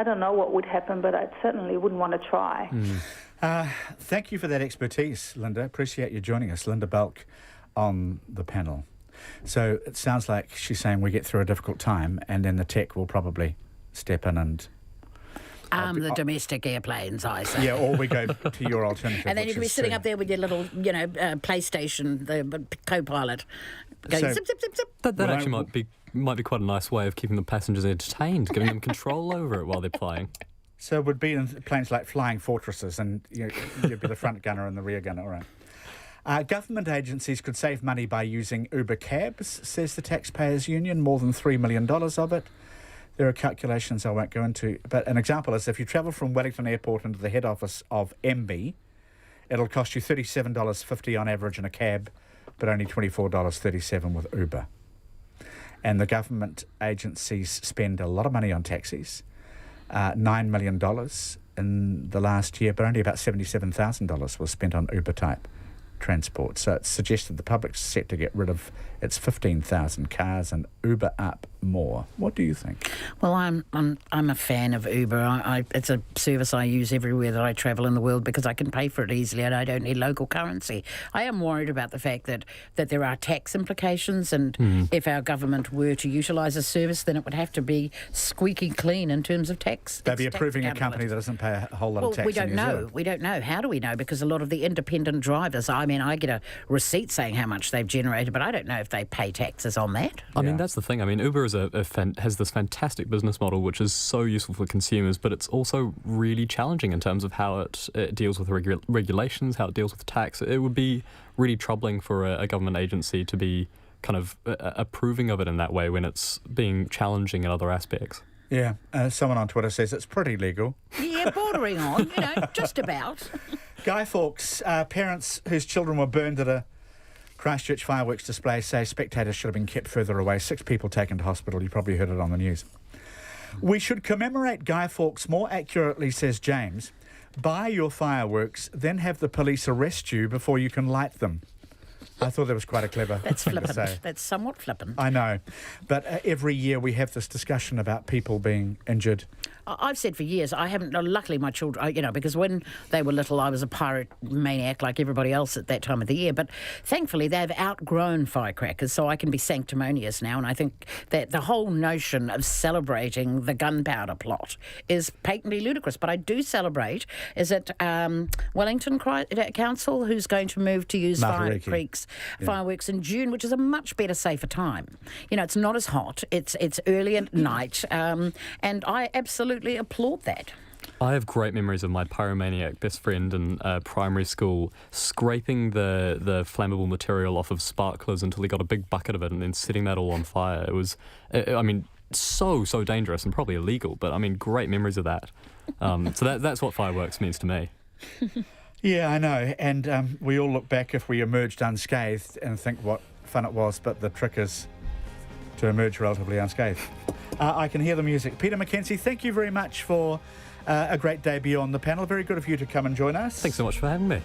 I don't know what would happen, but I certainly wouldn't want to try. Thank you for that expertise, Linda. Appreciate you joining us. Linda Belk on the panel. So it sounds like she's saying we get through a difficult time and then the tech will probably step in and... the domestic airplanes, I say. Yeah, or we go to your alternative. And then you can be sitting up there with your little, PlayStation, the co-pilot, going zip, zip, zip, zip. That actually might be quite a nice way of keeping the passengers entertained, giving them control over it while they're flying. So it would be in planes like Flying Fortresses, and you'd be the front gunner and the rear gunner, all right. Government agencies could save money by using Uber cabs, says the Taxpayers Union, more than $3 million of it. There are calculations I won't go into, but an example is if you travel from Wellington Airport into the head office of MB, it'll cost you $37.50 on average in a cab, but only $24.37 with Uber. And the government agencies spend a lot of money on taxis, $9 million in the last year, but only about $77,000 was spent on Uber-type transport. So it's suggested the public's set to get rid of its 15,000 cars and Uber up more. What do you think? Well, I'm a fan of Uber. It's a service I use everywhere that I travel in the world because I can pay for it easily and I don't need local currency. I am worried about the fact that there are tax implications, and if our government were to utilise a service, then it would have to be squeaky clean in terms of tax. They'd be approving a company that doesn't pay a whole lot of tax. We don't know. We don't know. How do we know? Because a lot of the independent drivers, I get a receipt saying how much they've generated, but I don't know if they pay taxes on that. I mean, that's the thing. I mean, Uber is has this fantastic business model which is so useful for consumers, but it's also really challenging in terms of how it deals with regulations, how it deals with tax. It would be really troubling for a government agency to be kind of approving of it in that way when it's being challenging in other aspects. Yeah, someone on Twitter says it's pretty legal. Yeah, bordering on, just about. Guy Fawkes, parents whose children were burned at a Christchurch fireworks display say spectators should have been kept further away. 6 people taken to hospital. You probably heard it on the news. We should commemorate Guy Fawkes more accurately, says James. Buy your fireworks, then have the police arrest you before you can light them. I thought that was quite a clever thing flippant. to say. That's somewhat flippant. I know. But every year we have this discussion about people being injured. I've said for years, I haven't, luckily my children, because when they were little, I was a pirate maniac like everybody else at that time of the year. But thankfully, they've outgrown firecrackers, so I can be sanctimonious now. And I think that the whole notion of celebrating the gunpowder plot is patently ludicrous. But I do celebrate, is it Wellington Council who's going to move to use Fire Creek's fireworks in June, which is a much better, safer time. It's not as hot. It's early at night. And I absolutely applaud that. I have great memories of my pyromaniac best friend in primary school scraping the flammable material off of sparklers until he got a big bucket of it and then setting that all on fire. It was, so dangerous and probably illegal, but great memories of that. So that's what fireworks means to me. Yeah, I know. And we all look back if we emerged unscathed and think what fun it was, but the trick is to emerge relatively unscathed. I can hear the music. Peter McKenzie, thank you very much for a great debut on the panel. Very good of you to come and join us. Thanks so much for having me.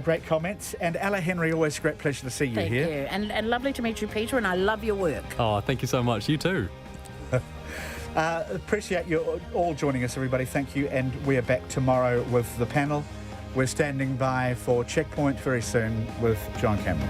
Great comments. And Ella Henry, always a great pleasure to see you here. Thank you. And lovely to meet you, Peter, and I love your work. Oh, thank you so much. You too. Appreciate you all joining us, everybody. Thank you. And we're back tomorrow with the panel. We're standing by for Checkpoint very soon with John Campbell.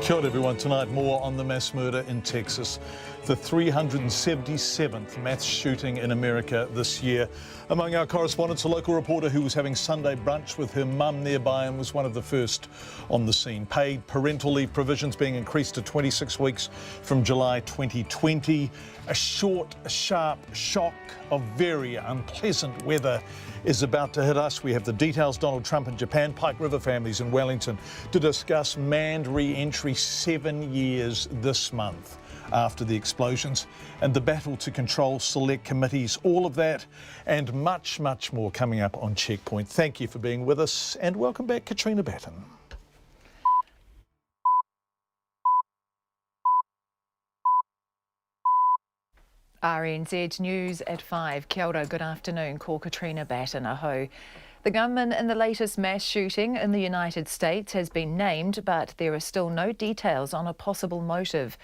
Kia ora everyone. Tonight, more on the mass murder in Texas, the 377th mass shooting in America this year. Among our correspondents, a local reporter who was having Sunday brunch with her mum nearby and was one of the first on the scene. Paid parental leave provisions being increased to 26 weeks from July 2020. A short, sharp shock of very unpleasant weather is about to hit us. We have the details. Donald Trump in Japan, Pike River families in Wellington to discuss manned re-entry 7 years this month after the explosions, and the battle to control select committees. All of that and much, much more coming up on Checkpoint. Thank you for being with us, and welcome back, Katrina Batten. RNZ News at 5. Kia ora, good afternoon. Ko Katrina Batten, aho. The gunman in the latest mass shooting in the United States has been named, but there are still no details on a possible motive.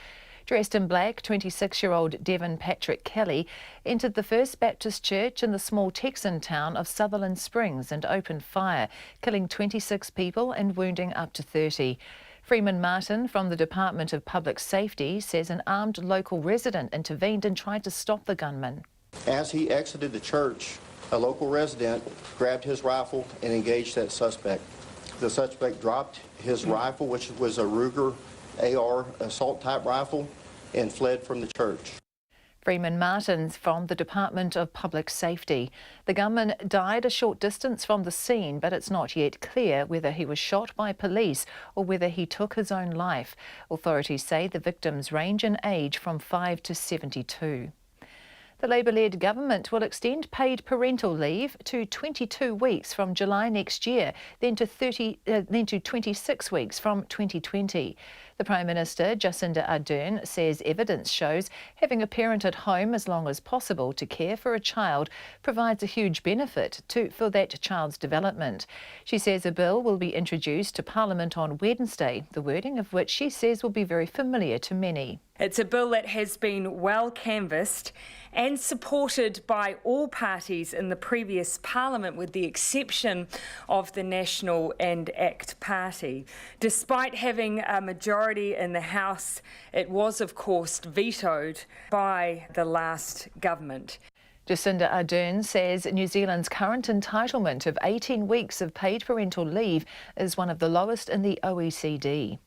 Dressed in black, 26-year-old Devin Patrick Kelly entered the First Baptist Church in the small Texan town of Sutherland Springs and opened fire, killing 26 people and wounding up to 30. Freeman Martin from the Department of Public Safety says an armed local resident intervened and tried to stop the gunman. As he exited the church, a local resident grabbed his rifle and engaged that suspect. The suspect dropped his rifle, which was a Ruger AR assault-type rifle, and fled from the church. Freeman Martin's from the Department of Public Safety. The gunman died a short distance from the scene, but it's not yet clear whether he was shot by police or whether he took his own life. Authorities say the victims range in age from 5 to 72. The Labour-led government will extend paid parental leave to 22 weeks from July next year, then to 26 weeks from 2020. The Prime Minister, Jacinda Ardern, says evidence shows having a parent at home as long as possible to care for a child provides a huge benefit for that child's development. She says a bill will be introduced to Parliament on Wednesday, the wording of which she says will be very familiar to many. It's a bill that has been well canvassed and supported by all parties in the previous Parliament, with the exception of the National and ACT Party. Despite having a majority in the House, it was, of course, vetoed by the last government. Jacinda Ardern says New Zealand's current entitlement of 18 weeks of paid parental leave is one of the lowest in the OECD.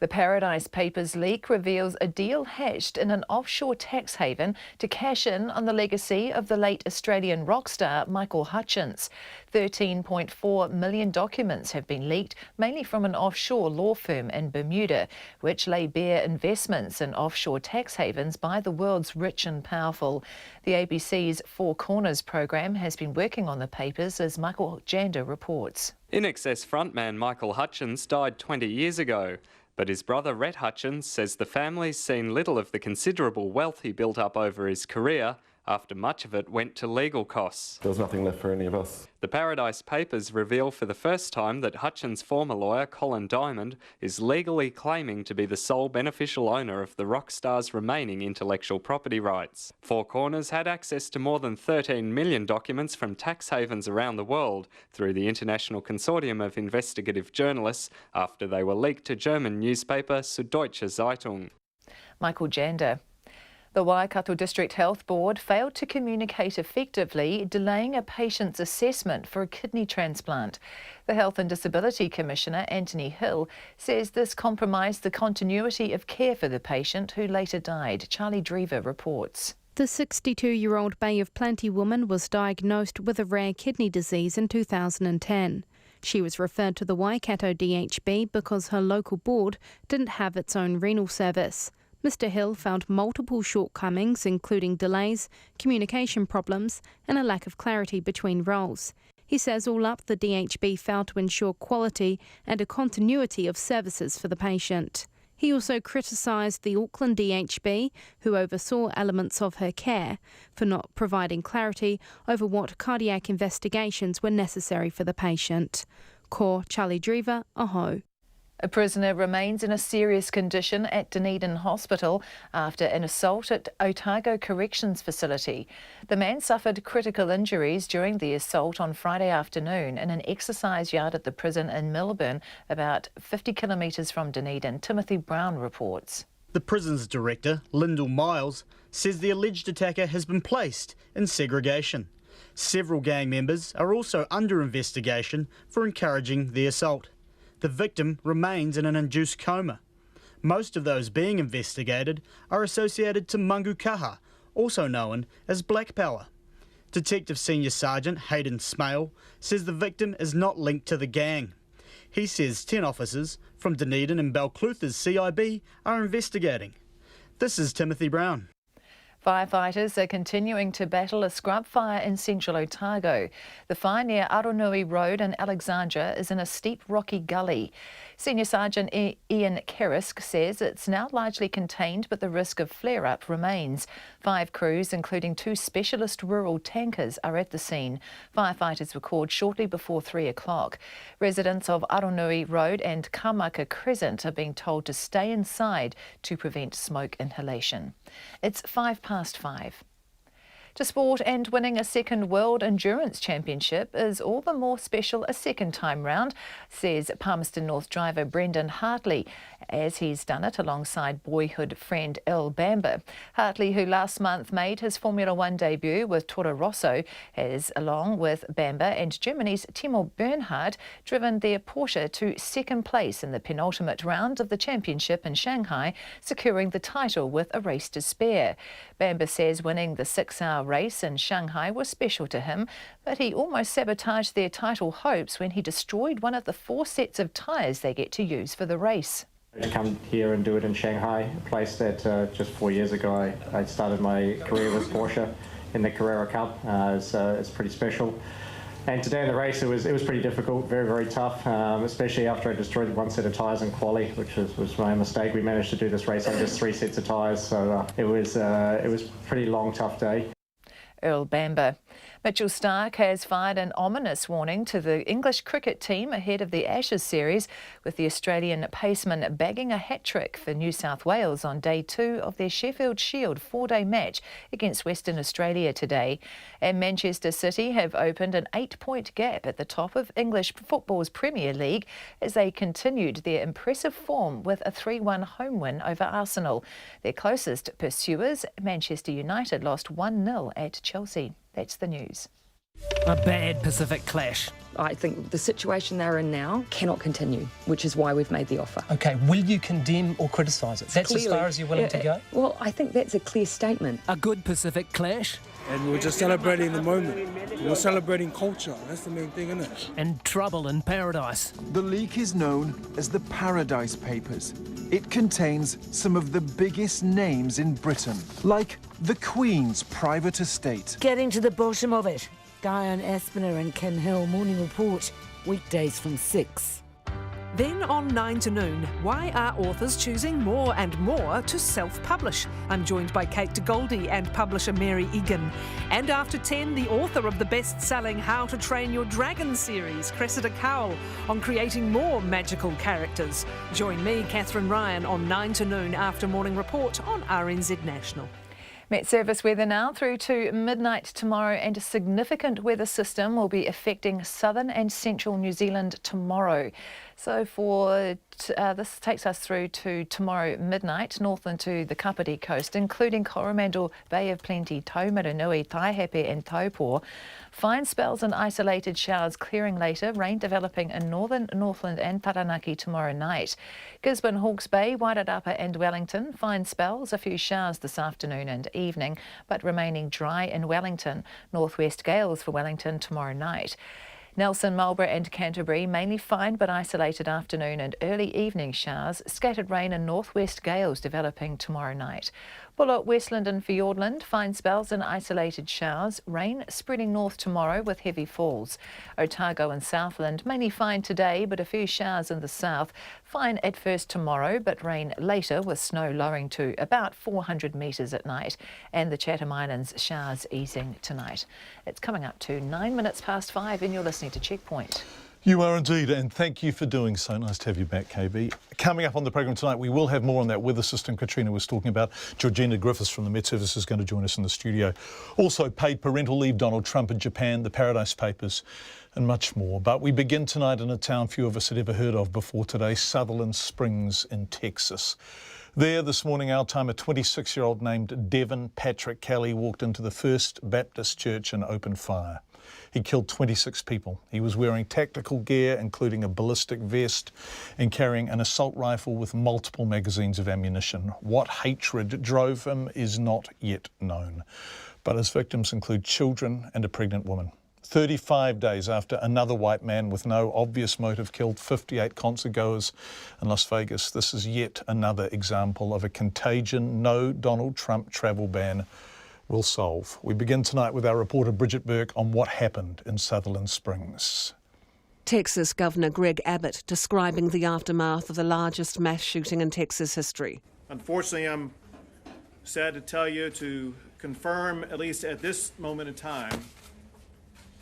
The Paradise Papers leak reveals a deal hatched in an offshore tax haven to cash in on the legacy of the late Australian rock star Michael Hutchence. 13.4 million documents have been leaked, mainly from an offshore law firm in Bermuda, which lay bare investments in offshore tax havens by the world's rich and powerful. The ABC's Four Corners program has been working on the papers, as Michael Jander reports. INXS frontman Michael Hutchence died 20 years ago. But his brother Rhett Hutchence says the family's seen little of the considerable wealth he built up over his career, after much of it went to legal costs. There was nothing left for any of us. The Paradise Papers reveal for the first time that Hutchins' former lawyer, Colin Diamond, is legally claiming to be the sole beneficial owner of the rock star's remaining intellectual property rights. Four Corners had access to more than 13 million documents from tax havens around the world through the International Consortium of Investigative Journalists after they were leaked to German newspaper Süddeutsche Zeitung. Michael Jander. The Waikato District Health Board failed to communicate effectively, delaying a patient's assessment for a kidney transplant. The Health and Disability Commissioner, Anthony Hill, says this compromised the continuity of care for the patient, who later died. Charlie Drever reports. The 62-year-old Bay of Plenty woman was diagnosed with a rare kidney disease in 2010. She was referred to the Waikato DHB because her local board didn't have its own renal service. Mr Hill found multiple shortcomings, including delays, communication problems and a lack of clarity between roles. He says all up, the DHB failed to ensure quality and a continuity of services for the patient. He also criticised the Auckland DHB, who oversaw elements of her care, for not providing clarity over what cardiac investigations were necessary for the patient. Ko Charlie Drever, aho. A prisoner remains in a serious condition at Dunedin Hospital after an assault at Otago Corrections Facility. The man suffered critical injuries during the assault on Friday afternoon in an exercise yard at the prison in Melbourne, about 50 kilometres from Dunedin. Timothy Brown reports. The prison's director, Lyndall Miles, says the alleged attacker has been placed in segregation. Several gang members are also under investigation for encouraging the assault. The victim remains in an induced coma. Most of those being investigated are associated to Mungu Kaha, also known as Black Power. Detective Senior Sergeant Hayden Smale says the victim is not linked to the gang. He says 10 officers from Dunedin and Balclutha's CIB are investigating. This is Timothy Brown. Firefighters are continuing to battle a scrub fire in Central Otago. The fire near Aronui Road in Alexandra is in a steep rocky gully. Senior Sergeant Ian Kerisk says it's now largely contained, but the risk of flare-up remains. 5 crews, including 2 specialist rural tankers, are at the scene. Firefighters were called shortly before 3 o'clock. Residents of Aronui Road and Kamaka Crescent are being told to stay inside to prevent smoke inhalation. It's 5:05. To sport, and winning a second World Endurance Championship is all the more special a second time round, says Palmerston North driver Brendan Hartley, as he's done it alongside boyhood friend Earl Bamber. Hartley, who last month made his Formula One debut with Toro Rosso, has, along with Bamber and Germany's Timo Bernhard, driven their Porsche to second place in the penultimate round of the championship in Shanghai, securing the title with a race to spare. Bamber says winning the 6-hour race in Shanghai was special to him, but he almost sabotaged their title hopes when he destroyed one of the 4 sets of tyres they get to use for the race. To come here and do it in Shanghai, a place that just 4 years ago I started my career with Porsche in the Carrera Cup, so it's pretty special. And today in the race it was pretty difficult, very, very tough, especially after I destroyed 1 set of tyres in quali, which was my mistake. We managed to do this race on just 3 sets of tyres, so it was a pretty long, tough day. Earl Bamber. Mitchell Starc has fired an ominous warning to the English cricket team ahead of the Ashes series, with the Australian paceman bagging a hat-trick for New South Wales on day 2 of their Sheffield Shield 4-day match against Western Australia today. And Manchester City have opened an 8-point gap at the top of English football's Premier League as they continued their impressive form with a 3-1 home win over Arsenal. Their closest pursuers, Manchester United, lost 1-0 at Chelsea. That's the news. A bad Pacific clash. I think the situation they're in now cannot continue, which is why we've made the offer. OK, will you condemn or criticise it? That's clearly, as far as you're willing to go? Well, I think that's a clear statement. A good Pacific clash? And we're just celebrating the moment. We're celebrating culture. That's the main thing, isn't it? And trouble in paradise. The leak is known as the Paradise Papers. It contains some of the biggest names in Britain, like the Queen's private estate. Getting to the bottom of it. Diane Aspinall and Ken Hill, Morning Report, weekdays from 6. Then on 9 to noon, why are authors choosing more and more to self-publish? I'm joined by Kate DeGoldie and publisher Mary Egan. And after 10, the author of the best-selling How to Train Your Dragon series, Cressida Cowell, on creating more magical characters. Join me, Catherine Ryan, on 9 to noon after Morning Report on RNZ National. Met Service weather now through to midnight tomorrow, and a significant weather system will be affecting southern and central New Zealand tomorrow. So this takes us through to tomorrow midnight, north into the Kapiti coast, including Coromandel, Bay of Plenty, Taumarunui, Taihape and Taupo. Fine spells and isolated showers clearing later, rain developing in northern Northland and Taranaki tomorrow night. Gisborne, Hawkes Bay, Wairarapa and Wellington, fine spells, a few showers this afternoon and evening, but remaining dry in Wellington. Northwest gales for Wellington tomorrow night. Nelson, Marlborough and Canterbury, mainly fine but isolated afternoon and early evening showers. Scattered rain and northwest gales developing tomorrow night. Bulla, Westland and Fiordland, fine spells and isolated showers. Rain spreading north tomorrow with heavy falls. Otago and Southland, mainly fine today but a few showers in the south. Fine at first tomorrow but rain later with snow lowering to about 400 metres at night. And the Chatham Islands, showers easing tonight. It's coming up to 9 minutes past 5 and you're listening to Checkpoint. You are indeed, and thank you for doing so. Nice to have you back, KB. Coming up on the program tonight, we will have more on that weather system Katrina was talking about. Georgina Griffiths from the Met Service is going to join us in the studio. Also, paid parental leave, Donald Trump in Japan, the Paradise Papers, and much more. But we begin tonight in a town few of us had ever heard of before today, Sutherland Springs in Texas. There this morning, our time, a 26-year-old named Devin Patrick Kelly walked into the First Baptist Church and opened fire. He killed 26 people. He was wearing tactical gear, including a ballistic vest, and carrying an assault rifle with multiple magazines of ammunition. What hatred drove him is not yet known. But his victims include children and a pregnant woman. 35 days after another white man with no obvious motive killed 58 concertgoers in Las Vegas, this is yet another example of a contagion no Donald Trump travel ban will solve. We begin tonight with our reporter Bridget Burke on what happened in Sutherland Springs. Texas Governor Greg Abbott describing the aftermath of the largest mass shooting in Texas history. Unfortunately, I'm sad to tell you, to confirm, at least at this moment in time,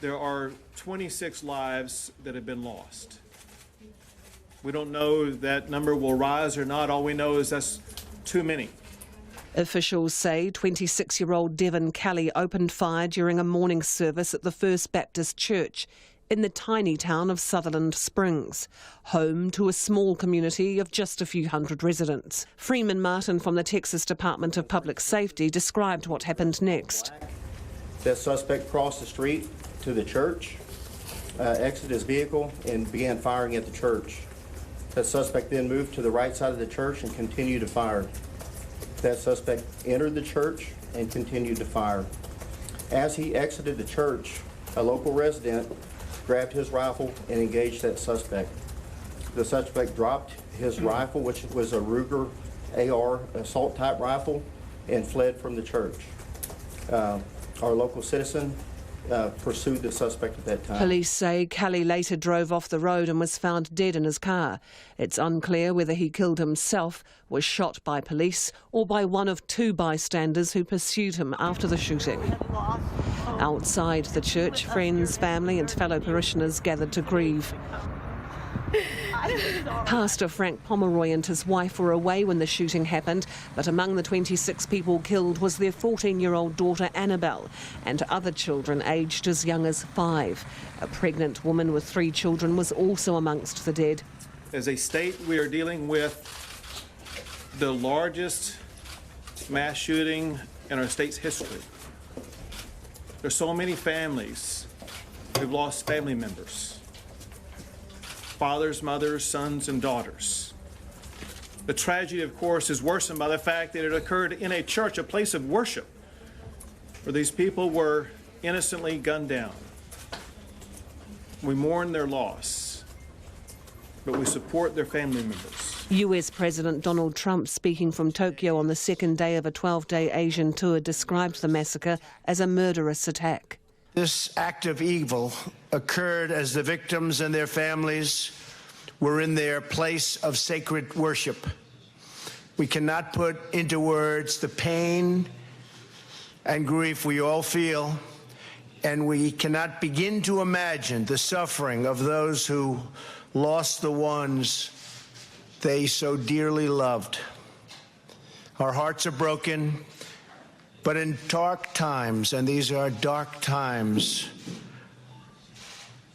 there are 26 lives that have been lost. We don't know if that number will rise or not. All we know is that's too many. Officials say 26-year-old Devin Kelly opened fire during a morning service at the First Baptist Church in the tiny town of Sutherland Springs, home to a small community of just a few hundred residents. Freeman Martin from the Texas Department of Public Safety described what happened next. That suspect crossed the street to the church, exited his vehicle, and began firing at the church. That suspect then moved to the right side of the church and continued to fire. That suspect entered the church and continued to fire. As he exited the church, a local resident grabbed his rifle and engaged that suspect. The suspect dropped his rifle, which was a Ruger AR assault type rifle, and fled from the church. Our local citizen pursued the suspect at that time. Police say Kelly later drove off the road and was found dead in his car. It's unclear whether he killed himself, was shot by police, or by one of two bystanders who pursued him after the shooting. Outside the church, friends, family and fellow parishioners gathered to grieve. Pastor Frank Pomeroy and his wife were away when the shooting happened, but among the 26 people killed was their 14-year-old daughter Annabelle and other children aged as young as 5. A pregnant woman with 3 children was also amongst the dead. As a state, we are dealing with the largest mass shooting in our state's history. There's so many families who've lost family members. Fathers, mothers, sons, and daughters. The tragedy, of course, is worsened by the fact that it occurred in a church, a place of worship, where these people were innocently gunned down. We mourn their loss, but we support their family members. US President Donald Trump, speaking from Tokyo on the second day of a 12-day Asian tour, described the massacre as a murderous attack. This act of evil occurred as the victims and their families were in their place of sacred worship. We cannot put into words the pain and grief we all feel, and we cannot begin to imagine the suffering of those who lost the ones they so dearly loved. Our hearts are broken. But in dark times, and these are dark times,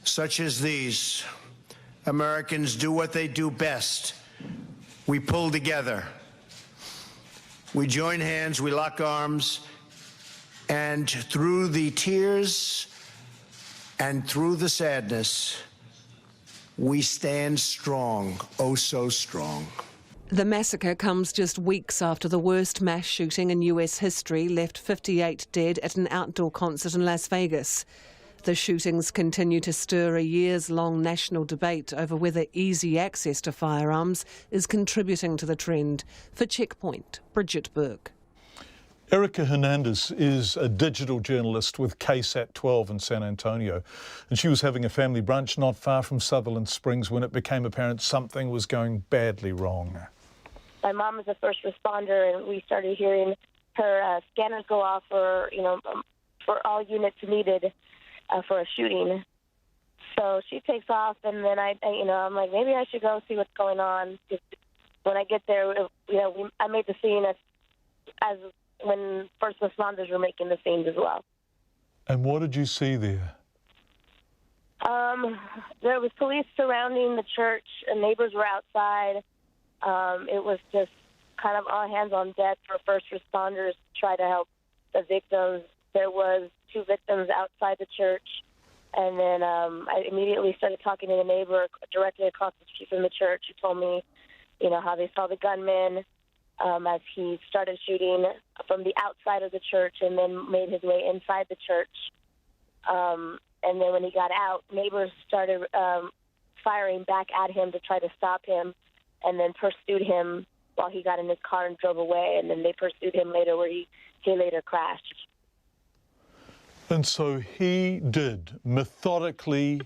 such as these, Americans do what they do best. We pull together. We join hands, we lock arms, and through the tears and through the sadness, we stand strong, oh so strong. The massacre comes just weeks after the worst mass shooting in US history left 58 dead at an outdoor concert in Las Vegas. The shootings continue to stir a years-long national debate over whether easy access to firearms is contributing to the trend. For Checkpoint, Bridget Burke. Erica Hernandez is a digital journalist with KSAT 12 in San Antonio, and she was having a family brunch not far from Sutherland Springs when it became apparent something was going badly wrong. My mom is a first responder, and we started hearing her scanners go off for all units needed for a shooting. So she takes off, and then I'm like, maybe I should go see what's going on. When I get there, I made the scene as when first responders were making the scenes as well. And what did you see there? There was police surrounding the church, and neighbors were outside. It was just kind of all hands on deck for first responders to try to help the victims. There was 2 victims outside the church, and then I immediately started talking to the neighbor directly across the street from the church who told me, how they saw the gunman as he started shooting from the outside of the church and then made his way inside the church. And then when he got out, neighbors started firing back at him to try to stop him, and then pursued him while he got in his car and drove away. And then they pursued him later, where he later crashed. And so he did methodically,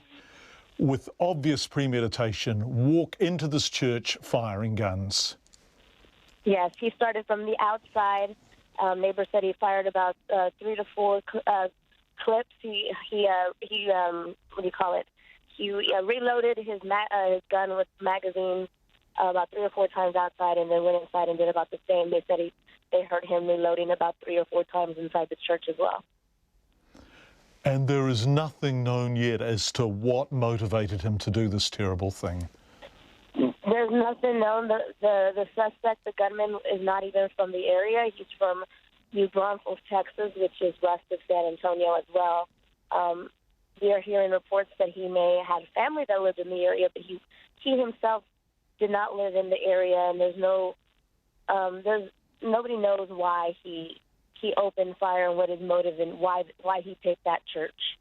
with obvious premeditation, walk into this church firing guns. Yes, he started from the outside. Neighbors said he fired about 3 to 4 clips. He what do you call it? He reloaded his gun with magazines about 3 or 4 times outside, and then went inside and did about the same. They said they heard him reloading about 3 or 4 times inside the church as well. And there is nothing known yet as to what motivated him to do this terrible thing. There's nothing known. The suspect, the gunman, is not even from the area. He's from New Braunfels, Texas, which is west of San Antonio as well. We are hearing reports that he may have family that lived in the area, but he himself did not live in the area, and there's nobody knows why he opened fire and what his motive and why he picked that church.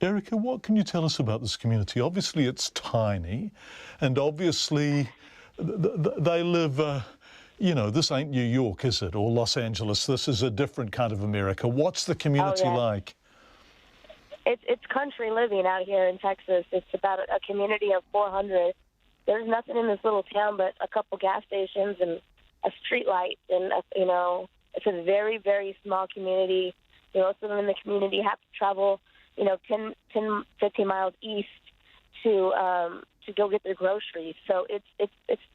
Erica, what can you tell us about this community? Obviously, it's tiny, and obviously they live, this ain't New York, is it, or Los Angeles? This is a different kind of America. What's the community like? It's country living out here in Texas. It's about a community of 400. There's nothing in this little town but a couple gas stations and a street light, and it's a very, very small community. Most of them in the community have to travel 10, 15 miles east to go get their groceries. So it's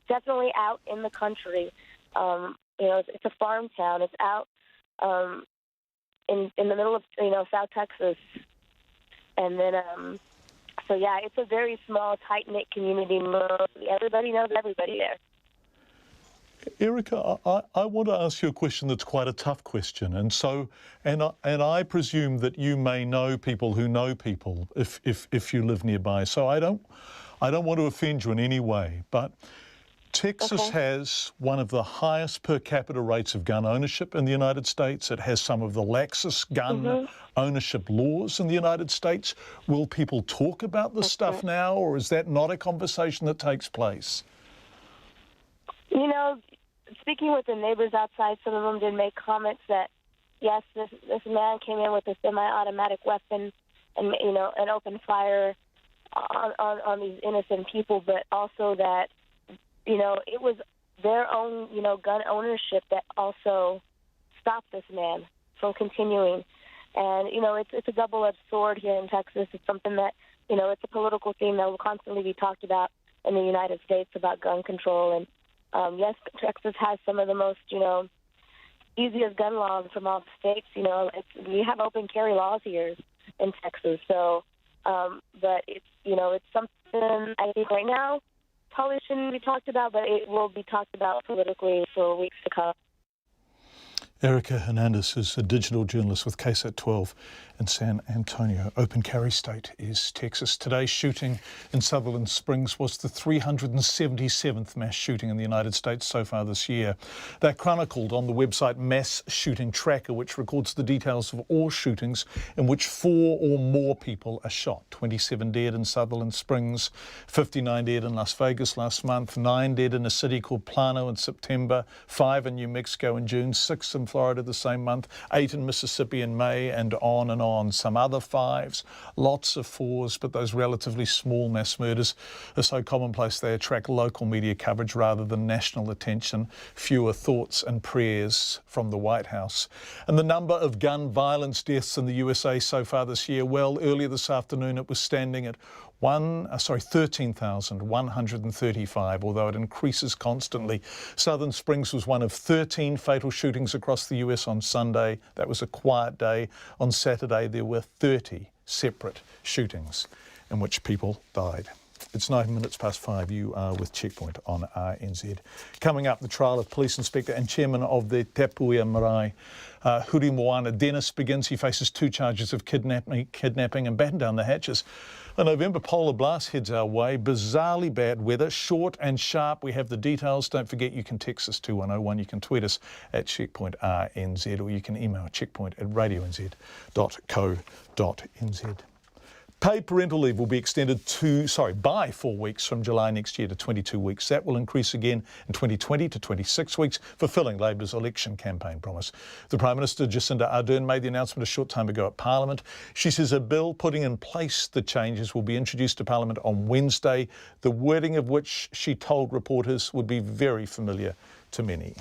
definitely out in the country. It's a farm town. It's out in the middle of South Texas, and then it's a very small, tight-knit community. Everybody knows everybody there. Erica, I want to ask you a question that's quite a tough question, and I presume that you may know people who know people if you live nearby. So I don't want to offend you in any way, but Texas has one of the highest per capita rates of gun ownership in the United States. It has some of the laxest gun ownership laws in the United States. Will people talk about this stuff now, or is that not a conversation that takes place? Speaking with the neighbors outside, some of them did make comments that, yes, this man came in with a semi-automatic weapon and opened fire on these innocent people, but also that, it was their own, gun ownership that also stopped this man from continuing. And, it's a double-edged sword here in Texas. It's something that, it's a political theme that will constantly be talked about in the United States about gun control. And, yes, Texas has some of the most, easiest gun laws from all the states. We have open carry laws here in Texas. So, but it's something I think right now probably shouldn't be talked about, but it will be talked about politically for weeks to come. Erica Hernandez is a digital journalist with KSAT 12 in San Antonio. Open carry state is Texas. Today's shooting in Sutherland Springs was the 377th mass shooting in the United States so far this year. They're chronicled on the website Mass Shooting Tracker, which records the details of all shootings in which 4 or more people are shot. 27 dead in Sutherland Springs, 59 dead in Las Vegas last month, 9 dead in a city called Plano in September, 5 in New Mexico in June, 6 in Florida the same month, 8 in Mississippi in May, and on and on. Some other 5s, lots of 4s, but those relatively small mass murders are so commonplace they attract local media coverage rather than national attention. Fewer thoughts and prayers from the White House. And the number of gun violence deaths in the USA so far this year, well, earlier this afternoon it was standing at 13,135, although it increases constantly. Southern Springs was one of 13 fatal shootings across the US on Sunday. That was a quiet day. On Saturday, there were 30 separate shootings in which people died. It's 9 minutes past 5. You are with Checkpoint on RNZ. Coming up, the trial of Police Inspector and Chairman of the Tapuia Marae, Huri Moana Dennis begins. He faces 2 charges of kidnapping and batten down the hatches. A November polar blast heads our way. Bizarrely bad weather, short and sharp. We have the details. Don't forget you can text us 2101. You can tweet us at Checkpoint RNZ, or you can email checkpoint@radionz.co.nz. Paid parental leave will be extended by 4 weeks from July next year to 22 weeks. That will increase again in 2020 to 26 weeks, fulfilling Labour's election campaign promise. The Prime Minister, Jacinda Ardern, made the announcement a short time ago at Parliament. She says a bill putting in place the changes will be introduced to Parliament on Wednesday, the wording of which she told reporters would be very familiar to many.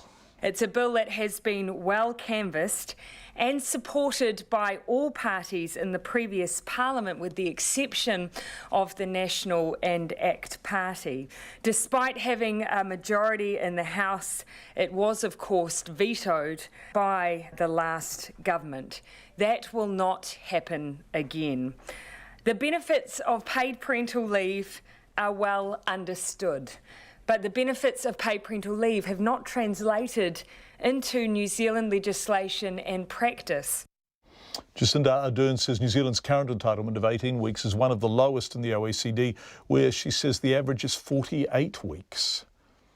It's a bill that has been well canvassed and supported by all parties in the previous Parliament, with the exception of the National and ACT Party. Despite having a majority in the House, it was, of course, vetoed by the last government. That will not happen again. The benefits of paid parental leave are well understood, but the benefits of paid parental leave have not translated into New Zealand legislation and practice. Jacinda Ardern says New Zealand's current entitlement of 18 weeks is one of the lowest in the OECD, where she says the average is 48 weeks.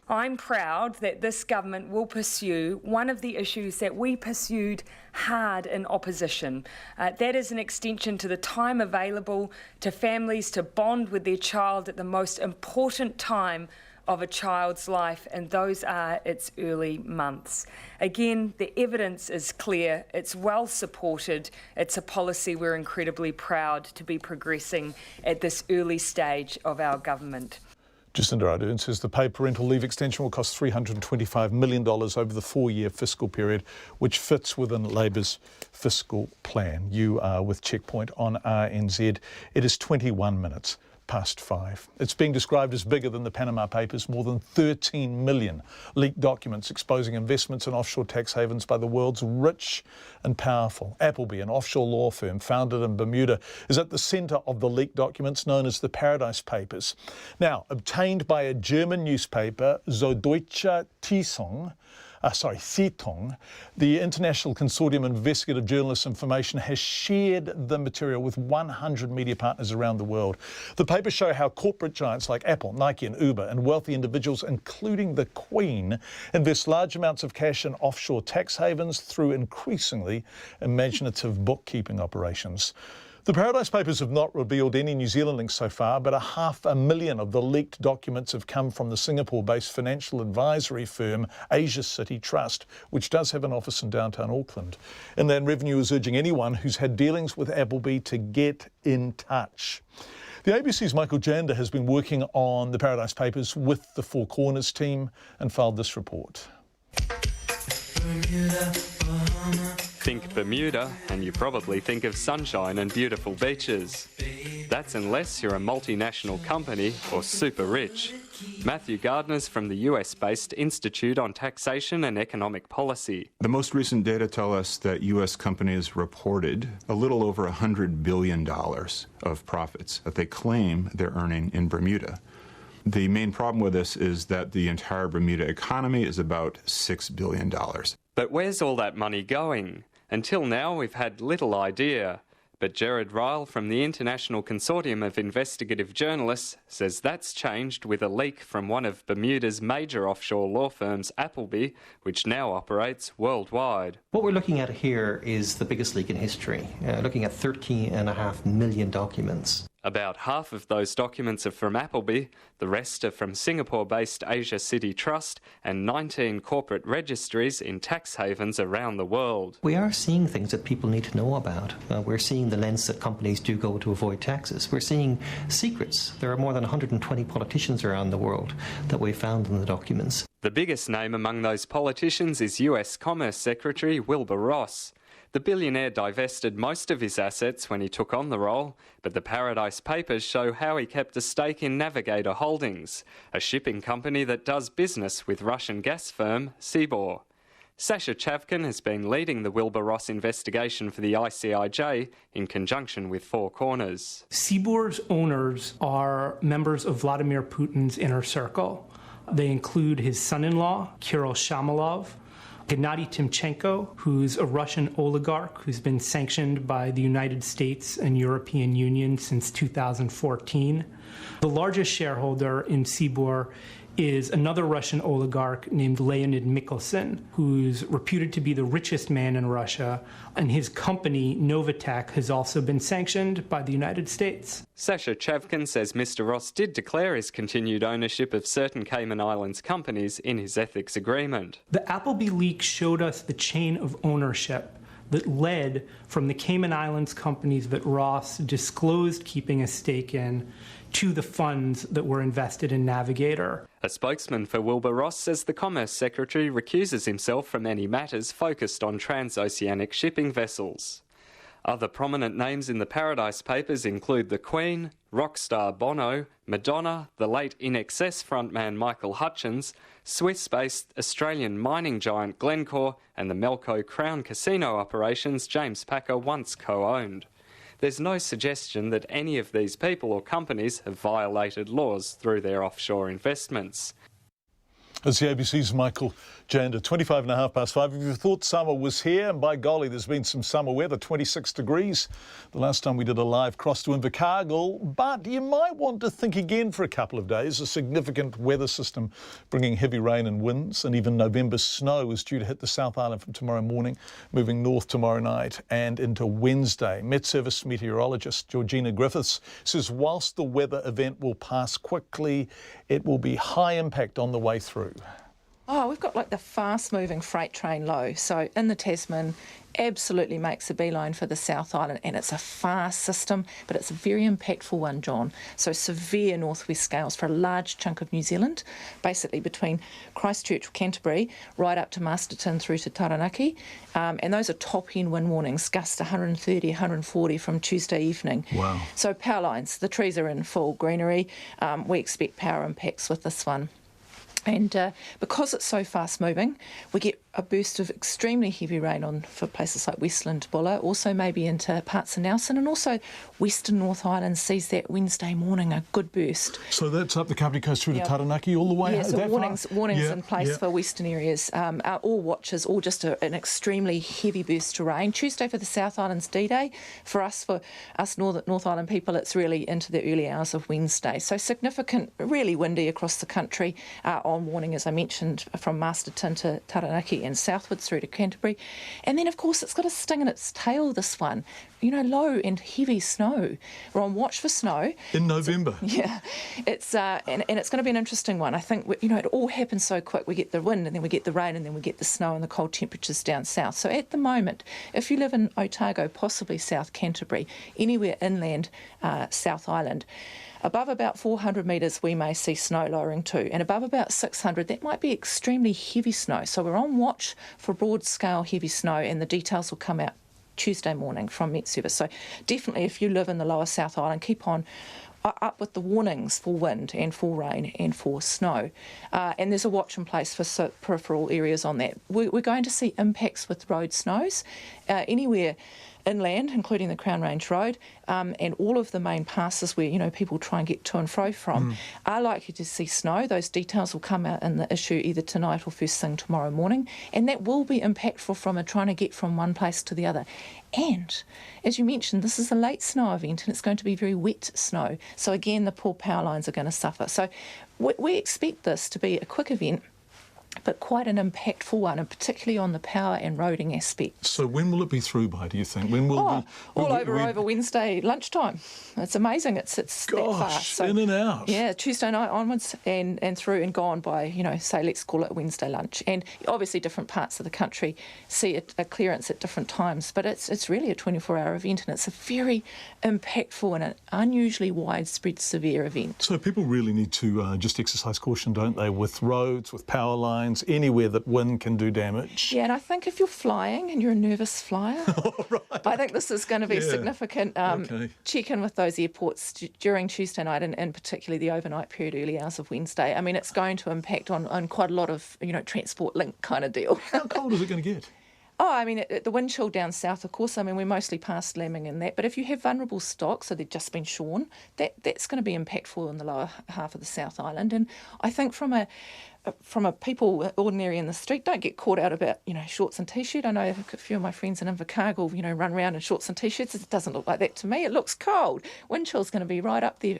I'm proud that this government will pursue one of the issues that we pursued hard in opposition. That is an extension to the time available to families to bond with their child at the most important time of a child's life, and those are its early months. Again, the evidence is clear, it's well supported, it's a policy we're incredibly proud to be progressing at this early stage of our government. Jacinda Ardern says the paid parental leave extension will cost $325 million over the 4-year fiscal period, which fits within Labour's fiscal plan. You are with Checkpoint on RNZ. It is 21 minutes past 5. It's being described as bigger than the Panama Papers. More than 13 million leaked documents exposing investments in offshore tax havens by the world's rich and powerful. Appleby, an offshore law firm founded in Bermuda, is at the centre of the leaked documents known as the Paradise Papers. Now, obtained by a German newspaper, Süddeutsche Zeitung, the International Consortium of Investigative Journalists Information has shared the material with 100 media partners around the world. The papers show how corporate giants like Apple, Nike and Uber and wealthy individuals, including the Queen, invest large amounts of cash in offshore tax havens through increasingly imaginative bookkeeping operations. The Paradise Papers have not revealed any New Zealand links so far, but 500,000 of the leaked documents have come from the Singapore-based financial advisory firm Asia City Trust, which does have an office in downtown Auckland. Inland Revenue is urging anyone who's had dealings with Appleby to get in touch. The ABC's Michael Jander has been working on the Paradise Papers with the Four Corners team and filed this report. Think Bermuda, and you probably think of sunshine and beautiful beaches. That's unless you're a multinational company or super rich. Matthew Gardner's from the US-based Institute on Taxation and Economic Policy. The most recent data tell us that US companies reported a little over $100 billion of profits that they claim they're earning in Bermuda. The main problem with this is that the entire Bermuda economy is about $6 billion. But where's all that money going? Until now, we've had little idea. But Gerard Ryle from the International Consortium of Investigative Journalists says that's changed with a leak from one of Bermuda's major offshore law firms, Appleby, which now operates worldwide. What we're looking at here is the biggest leak in history, looking at 13.5 million documents. About half of those documents are from Appleby, the rest are from Singapore-based Asia City Trust and 19 corporate registries in tax havens around the world. We are seeing things that people need to know about. We're seeing the lengths that companies do go to avoid taxes. We're seeing secrets. There are more than 120 politicians around the world that we found in the documents. The biggest name among those politicians is US Commerce Secretary Wilbur Ross. The billionaire divested most of his assets when he took on the role, but the Paradise Papers show how he kept a stake in Navigator Holdings, a shipping company that does business with Russian gas firm Sibor. Sasha Chavkin has been leading the Wilbur Ross investigation for the ICIJ in conjunction with Four Corners. Sibor's owners are members of Vladimir Putin's inner circle. They include his son-in-law, Kirill Shamalov, Gennady Timchenko, who's a Russian oligarch who's been sanctioned by the United States and European Union since 2014. The largest shareholder in Sibor is another Russian oligarch named Leonid Mikhelsin, who's reputed to be the richest man in Russia, and his company, Novitek, has also been sanctioned by the United States. Sasha Chavkin says Mr. Ross did declare his continued ownership of certain Cayman Islands companies in his ethics agreement. The Appleby leak showed us the chain of ownership that led from the Cayman Islands companies that Ross disclosed keeping a stake in to the funds that were invested in Navigator. A spokesman for Wilbur Ross says the Commerce Secretary recuses himself from any matters focused on transoceanic shipping vessels. Other prominent names in the Paradise Papers include the Queen, rock star Bono, Madonna, the late INXS frontman Michael Hutchins, Swiss-based Australian mining giant Glencore, and the Melco Crown Casino operations James Packer once co-owned. There's no suggestion that any of these people or companies have violated laws through their offshore investments. It's the ABC's Michael Jander, 5:25. If you thought summer was here, and by golly, there's been some summer weather, 26 degrees the last time we did a live cross to Invercargill, but you might want to think again for a couple of days. A significant weather system bringing heavy rain and winds, and even November snow is due to hit the South Island from tomorrow morning, moving north tomorrow night and into Wednesday. Met Service meteorologist Georgina Griffiths says whilst the weather event will pass quickly, it will be high impact on the way through. Oh, we've got like the fast-moving freight train low. So in the Tasman, absolutely makes a beeline for the South Island, and it's a fast system, but it's a very impactful one, John. So severe northwest gales for a large chunk of New Zealand, basically between Christchurch, Canterbury, right up to Masterton through to Taranaki. And those are top-end wind warnings, gusts 130, 140 from Tuesday evening. Wow. So power lines, the trees are in full greenery. We expect power impacts with this one. And because it's so fast moving, we get a burst of extremely heavy rain for places like Westland, Bulla, also maybe into parts of Nelson, and also Western North Island sees that Wednesday morning a good burst. So that's up the Kapiti Coast through to Taranaki all the way? Yeah, so warnings in place for western areas. All watches, all just an extremely heavy burst of rain. Tuesday for the South Island's D-Day. For us North Island people, it's really into the early hours of Wednesday. So significant, really windy across the country on warning, as I mentioned, from Masterton to Taranaki and southwards through to Canterbury. And then, of course, it's got a sting in its tail, this one. You know, low and heavy snow. We're on watch for snow. In November. Yeah. It's and it's going to be an interesting one. I think, it all happens so quick. We get the wind and then we get the rain and then we get the snow and the cold temperatures down south. So at the moment, if you live in Otago, possibly South Canterbury, anywhere inland South Island, above about 400 metres, we may see snow lowering too. And above about 600, that might be extremely heavy snow. So we're on watch for broad-scale heavy snow, and the details will come out Tuesday morning from Met Service. So definitely, if you live in the lower South Island, keep on up with the warnings for wind and for rain and for snow. And there's a watch in place for peripheral areas on that. We're going to see impacts with road snows anywhere inland, including the Crown Range Road, and all of the main passes where, people try and get to and fro from, are likely to see snow. Those details will come out in the issue either tonight or first thing tomorrow morning, and that will be impactful from trying to get from one place to the other. And, as you mentioned, this is a late snow event, and it's going to be very wet snow. So again, the poor power lines are going to suffer. So we expect this to be a quick event, but quite an impactful one, and particularly on the power and roading aspect. So when will it be through by, do you think? When will over Wednesday lunchtime. It's amazing. It's that fast. So, in and out. Yeah, Tuesday night onwards and through and gone by, say, let's call it Wednesday lunch. And obviously different parts of the country see a clearance at different times, but it's really a 24-hour event, and it's a very impactful and an unusually widespread severe event. So people really need to just exercise caution, don't they, with roads, with power lines, anywhere that wind can do damage. Yeah, and I think if you're flying and you're a nervous flyer, I think this is going to be significant. Check in with those airports during Tuesday night and particularly the overnight period, early hours of Wednesday. I mean, it's going to impact on quite a lot of, transport link kind of deal. How cold is it going to get? Oh, I mean, the wind chill down south, of course. I mean, we're mostly past lambing and that. But if you have vulnerable stocks, so they've just been shorn, that's going to be impactful in the lower half of the South Island. And I think from a from a people ordinary in the street, don't get caught out about, shorts and t-shirt. I know a few of my friends in Invercargill, run around in shorts and t-shirts. It doesn't look like that to me. It looks cold. Wind chill's going to be right up there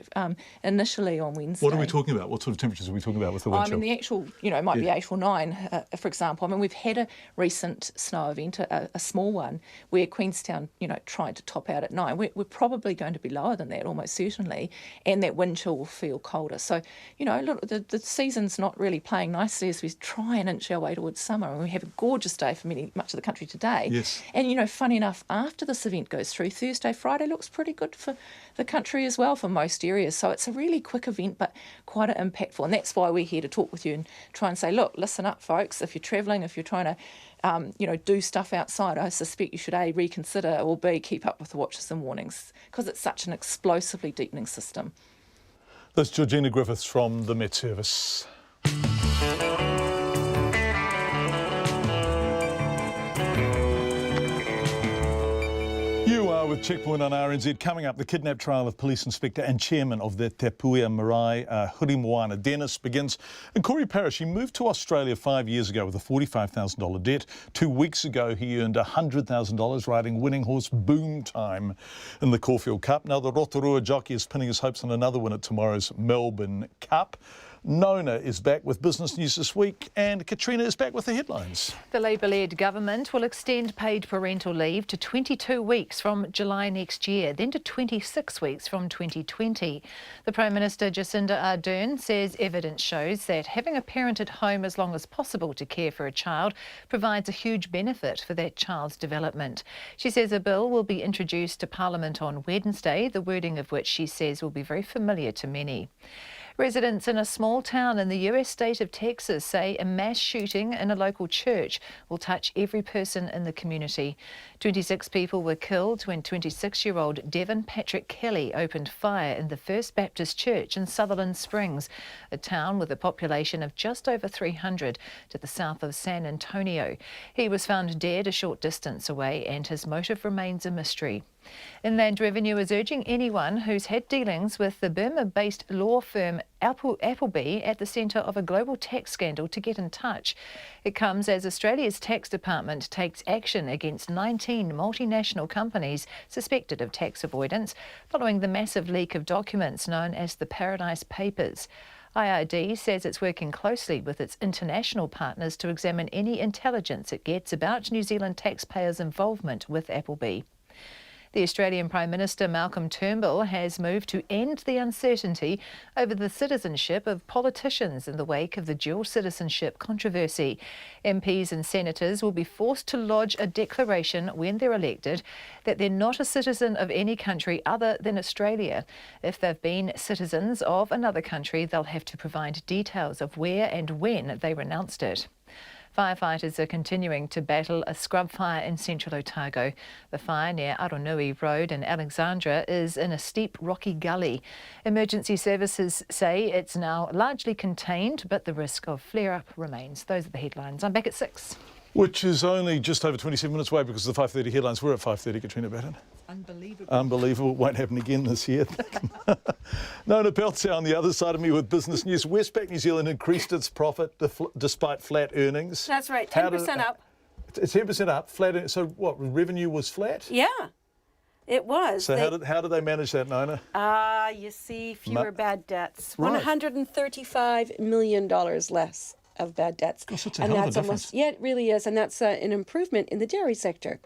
initially on Wednesday. What are we talking about? What sort of temperatures are we talking about with the wind chill? I mean, the actual, might be 8 or 9, for example. I mean, we've had a recent snow event, a small one, where Queenstown, tried to top out at 9. We're probably going to be lower than that, almost certainly, and that wind chill will feel colder. So, look, the season's not really playing nicely as we try and inch our way towards summer, and we have a gorgeous day for much of the country today. Yes. And, funny enough, after this event goes through, Thursday, Friday looks pretty good for the country as well for most areas. So it's a really quick event, but quite impactful. And that's why we're here to talk with you and try and say, look, listen up, folks. If you're travelling, if you're trying to do stuff outside, I suspect you should A, reconsider, or B, keep up with the watches and warnings, because it's such an explosively deepening system. That's Georgina Griffiths from the Met Service. You are with Checkpoint on RNZ. Coming up, the kidnap trial of Police Inspector and Chairman of the Te Puea Marae, Hurimoana Dennis, begins. And Corey Parrish, he moved to Australia 5 years ago with a $45,000 debt. 2 weeks ago, he earned $100,000 riding winning horse Boom Time in the Caulfield Cup. Now, the Rotorua jockey is pinning his hopes on another win at tomorrow's Melbourne Cup. Nona is back with business news this week, and Katrina is back with the headlines. The Labour-led government will extend paid parental leave to 22 weeks from July next year, then to 26 weeks from 2020. The Prime Minister Jacinda Ardern says evidence shows that having a parent at home as long as possible to care for a child provides a huge benefit for that child's development. She says a bill will be introduced to Parliament on Wednesday, the wording of which she says will be very familiar to many. Residents in a small town in the US state of Texas say a mass shooting in a local church will touch every person in the community. 26 people were killed when 26-year-old Devin Patrick Kelly opened fire in the First Baptist Church in Sutherland Springs, a town with a population of just over 300 to the south of San Antonio. He was found dead a short distance away, and his motive remains a mystery. Inland Revenue is urging anyone who's had dealings with the Burma-based law firm Appleby at the centre of a global tax scandal to get in touch. It comes as Australia's tax department takes action against 19 multinational companies suspected of tax avoidance following the massive leak of documents known as the Paradise Papers. IRD says it's working closely with its international partners to examine any intelligence it gets about New Zealand taxpayers' involvement with Appleby. The Australian Prime Minister Malcolm Turnbull has moved to end the uncertainty over the citizenship of politicians in the wake of the dual citizenship controversy. MPs and senators will be forced to lodge a declaration when they're elected that they're not a citizen of any country other than Australia. If they've been citizens of another country, they'll have to provide details of where and when they renounced it. Firefighters are continuing to battle a scrub fire in Central Otago. The fire near Aronui Road in Alexandra is in a steep rocky gully. Emergency services say it's now largely contained, but the risk of flare-up remains. Those are the headlines. I'm back at 6. Which is only just over 27 minutes away because of the 5:30 headlines. We're at 5:30, Katrina Batten. Unbelievable. Unbelievable. Won't happen again this year. Nona Peltzer on the other side of me with business news. Westpac New Zealand increased its profit despite flat earnings. That's right, 10% up. It's 10% up. Flat. So what? Revenue was flat? Yeah, it was. So how did they manage that, Nona? You see, fewer bad debts. Right. $135 million less of bad debts. Gosh, that's a hell of a difference. Yeah, it really is, and that's an improvement in the dairy sector.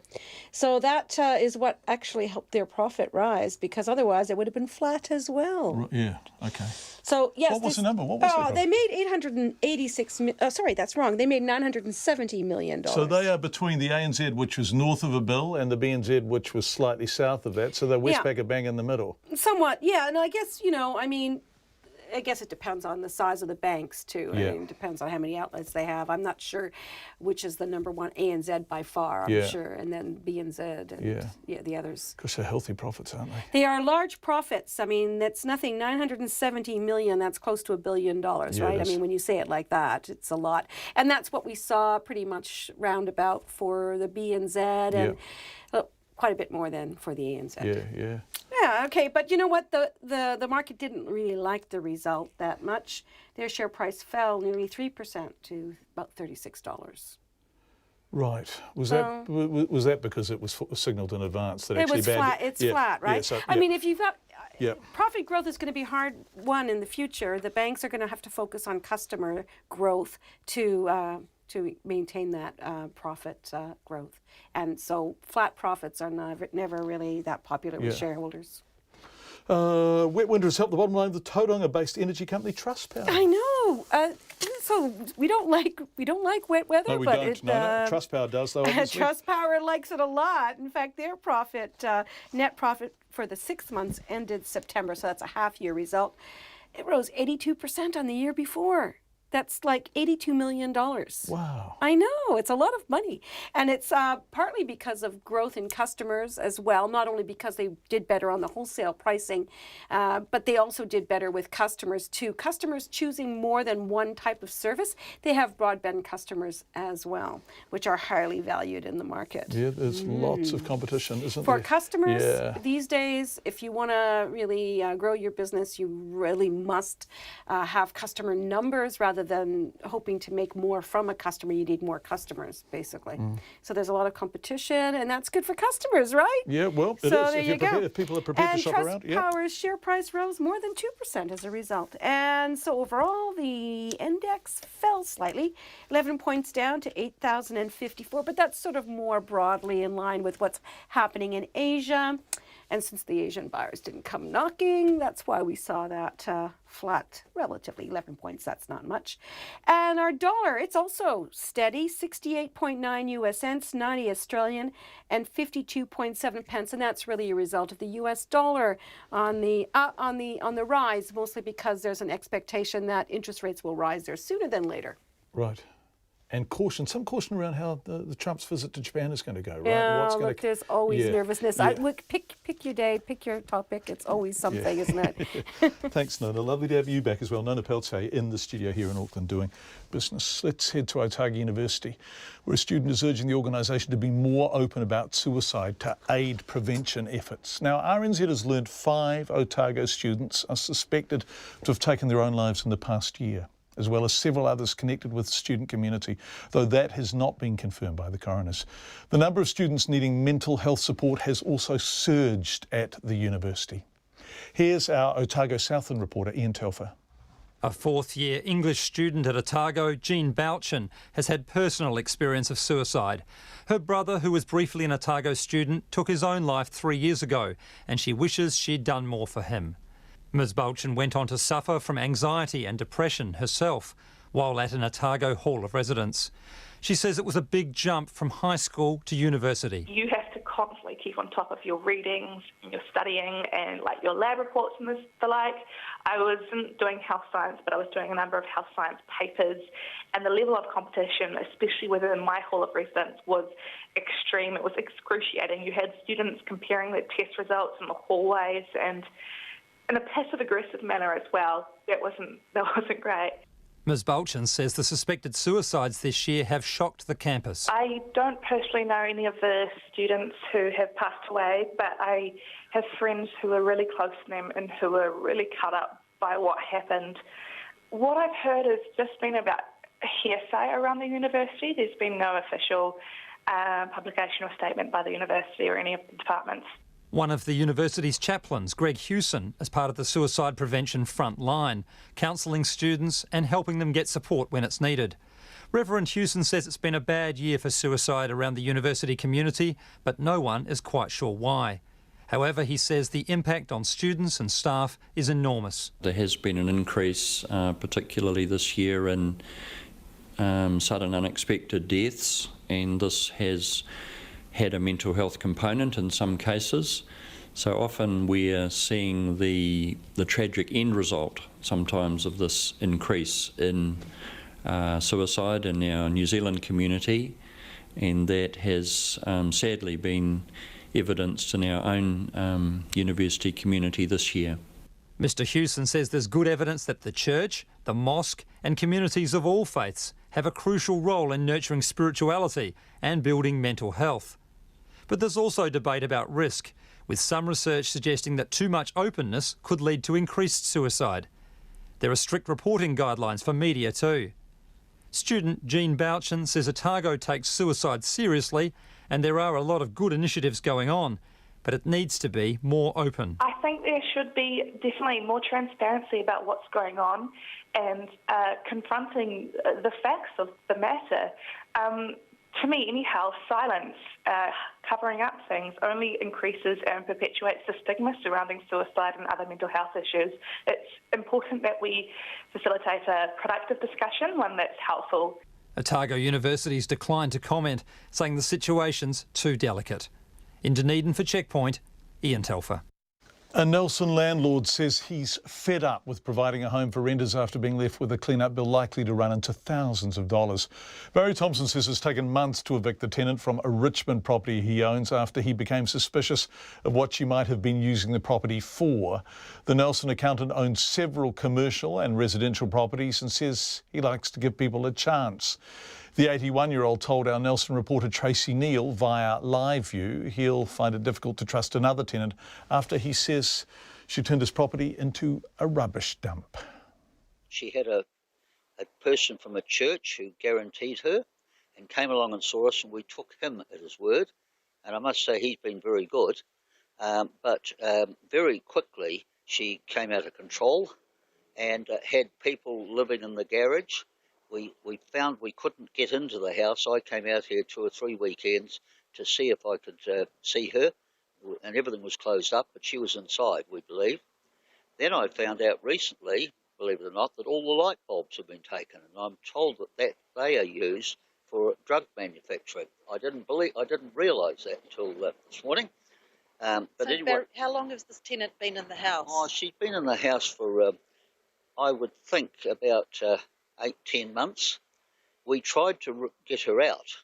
So that is what actually helped their profit rise, because otherwise it would have been flat as well. Yeah, okay. So yes, what was the number? What was they made 886. Sorry, that's wrong. They made $970 million. So they are between the ANZ, which was north of a bill, and the BNZ, which was slightly south of that. So they're Westpac are bang in the middle. Somewhat, yeah. And I guess I guess it depends on the size of the banks too. Yeah. I mean, it depends on how many outlets they have. I'm not sure which is the number one. ANZ by far, I'm sure, and then BNZ and the others. Because they're healthy profits, aren't they? They are large profits. I mean, that's nothing. $970 million. That's close to $1 billion, right? I mean, when you say it like that, it's a lot. And that's what we saw pretty much roundabout for the BNZ and. quite a bit more than for the ANZ. Yeah. Yeah, okay, but you know what? The market didn't really like the result that much. Their share price fell nearly 3% to about $36. Right. Was that because it was signalled in advance that actually bad? Flat. It's flat, right? Yeah, so, I mean, if you've got Yep. Profit growth is going to be hard won in the future. The banks are going to have to focus on customer growth to maintain that profit growth. And so flat profits are never really that popular with shareholders. Wet winter has helped the bottom line of the Tauranga-based energy company Trustpower. I know. So we don't like wet weather. No, we but don't. No. Trustpower does, though. Obviously. Trustpower likes it a lot. In fact, their profit, net profit for the 6 months ended September, so that's a half-year result. It rose 82% on the year before. That's like $82 million. Wow. I know, it's a lot of money. And it's partly because of growth in customers as well, not only because they did better on the wholesale pricing, but they also did better with customers too. Customers choosing more than one type of service. They have broadband customers as well, which are highly valued in the market. Yeah, there's lots of competition, isn't For there? customers, these days, if you want to really grow your business, you really must have customer numbers rather than hoping to make more from a customer. You need more customers, basically. So there's a lot of competition, and that's good for customers, right? Yeah, well, it so is. There you go. If people are prepared to shop around. And Trustpower's share price rose more than 2% as a result. And so overall, the index fell slightly, 11 points down to 8,054, but that's sort of more broadly in line with what's happening in Asia. And since the Asian buyers didn't come knocking, that's why we saw that flat, relatively 11 points. That's not much. And our dollar, it's also steady, 68.9 US cents, 90 Australian, and 52.7 pence. And that's really a result of the US dollar on the rise, mostly because there's an expectation that interest rates will rise there sooner than later. Right. And some caution around how the Trump's visit to Japan is going to go, right? Yeah, there's always nervousness. Yeah. Pick your day, pick your topic. It's always something, isn't it? Thanks, Nona. Lovely to have you back as well. Nona Peltier in the studio here in Auckland doing business. Let's head to Otago University, where a student is urging the organisation to be more open about suicide to aid prevention efforts. Now, RNZ has learned 5 Otago students are suspected to have taken their own lives in the past year, as well as several others connected with the student community, though that has not been confirmed by the coroners. The number of students needing mental health support has also surged at the university. Here's our Otago Southland reporter, Ian Telfer. A fourth-year English student at Otago, Jean Bouchin, has had personal experience of suicide. Her brother, who was briefly an Otago student, took his own life 3 years ago, and she wishes she'd done more for him. Ms Bouchin went on to suffer from anxiety and depression herself while at an Otago hall of residence. She says it was a big jump from high school to university. You have to constantly keep on top of your readings, your studying and like your lab reports and the like. I wasn't doing health science, but I was doing a number of health science papers, and the level of competition, especially within my hall of residence, was extreme. It was excruciating. You had students comparing their test results in the hallways and in a passive-aggressive manner as well. That wasn't great. Ms Bouchin says the suspected suicides this year have shocked the campus. I don't personally know any of the students who have passed away, but I have friends who are really close to them and who are really cut up by what happened. What I've heard has just been about hearsay around the university. There's been no official publication or statement by the university or any of the departments. One of the university's chaplains, Greg Hewson, as part of the suicide prevention front line, counselling students and helping them get support when it's needed. Reverend Hewson says it's been a bad year for suicide around the university community, but no one is quite sure why. However, he says the impact on students and staff is enormous. There has been an increase, particularly this year, in sudden unexpected deaths, and this has had a mental health component in some cases. So often we're seeing the tragic end result sometimes of this increase in suicide in our New Zealand community, and that has sadly been evidenced in our own university community this year. Mr Hewson says there's good evidence that the church, the mosque and communities of all faiths have a crucial role in nurturing spirituality and building mental health. But there's also debate about risk, with some research suggesting that too much openness could lead to increased suicide. There are strict reporting guidelines for media too. Student Jean Bouchin says Otago takes suicide seriously and there are a lot of good initiatives going on, but it needs to be more open. I think there should be definitely more transparency about what's going on and confronting the facts of the matter. To me, anyhow, silence, covering up things only increases and perpetuates the stigma surrounding suicide and other mental health issues. It's important that we facilitate a productive discussion, one that's helpful. Otago University's declined to comment, saying the situation's too delicate. In Dunedin for Checkpoint, Ian Telfer. A Nelson landlord says he's fed up with providing a home for renters after being left with a clean-up bill likely to run into thousands of dollars. Barry Thompson says it's taken months to evict the tenant from a Richmond property he owns after he became suspicious of what she might have been using the property for. The Nelson accountant owns several commercial and residential properties and says he likes to give people a chance. The 81-year-old told our Nelson reporter Tracy Neal via LiveView he'll find it difficult to trust another tenant after he says she turned his property into a rubbish dump. She had a person from a church who guaranteed her and came along and saw us, and we took him at his word. And I must say he's been very good. But very quickly she came out of control and had people living in the garage. We found we couldn't get into the house. I came out here 2 or 3 weekends to see if I could see her, and everything was closed up, but she was inside, we believe. Then I found out recently, believe it or not, that all the light bulbs have been taken, and I'm told that they are used for drug manufacturing. I didn't realise that until this morning. But so anyway, how long has this tenant been in the house? Oh, she's been in the house for, I would think, about 8-10 months. We tried to get her out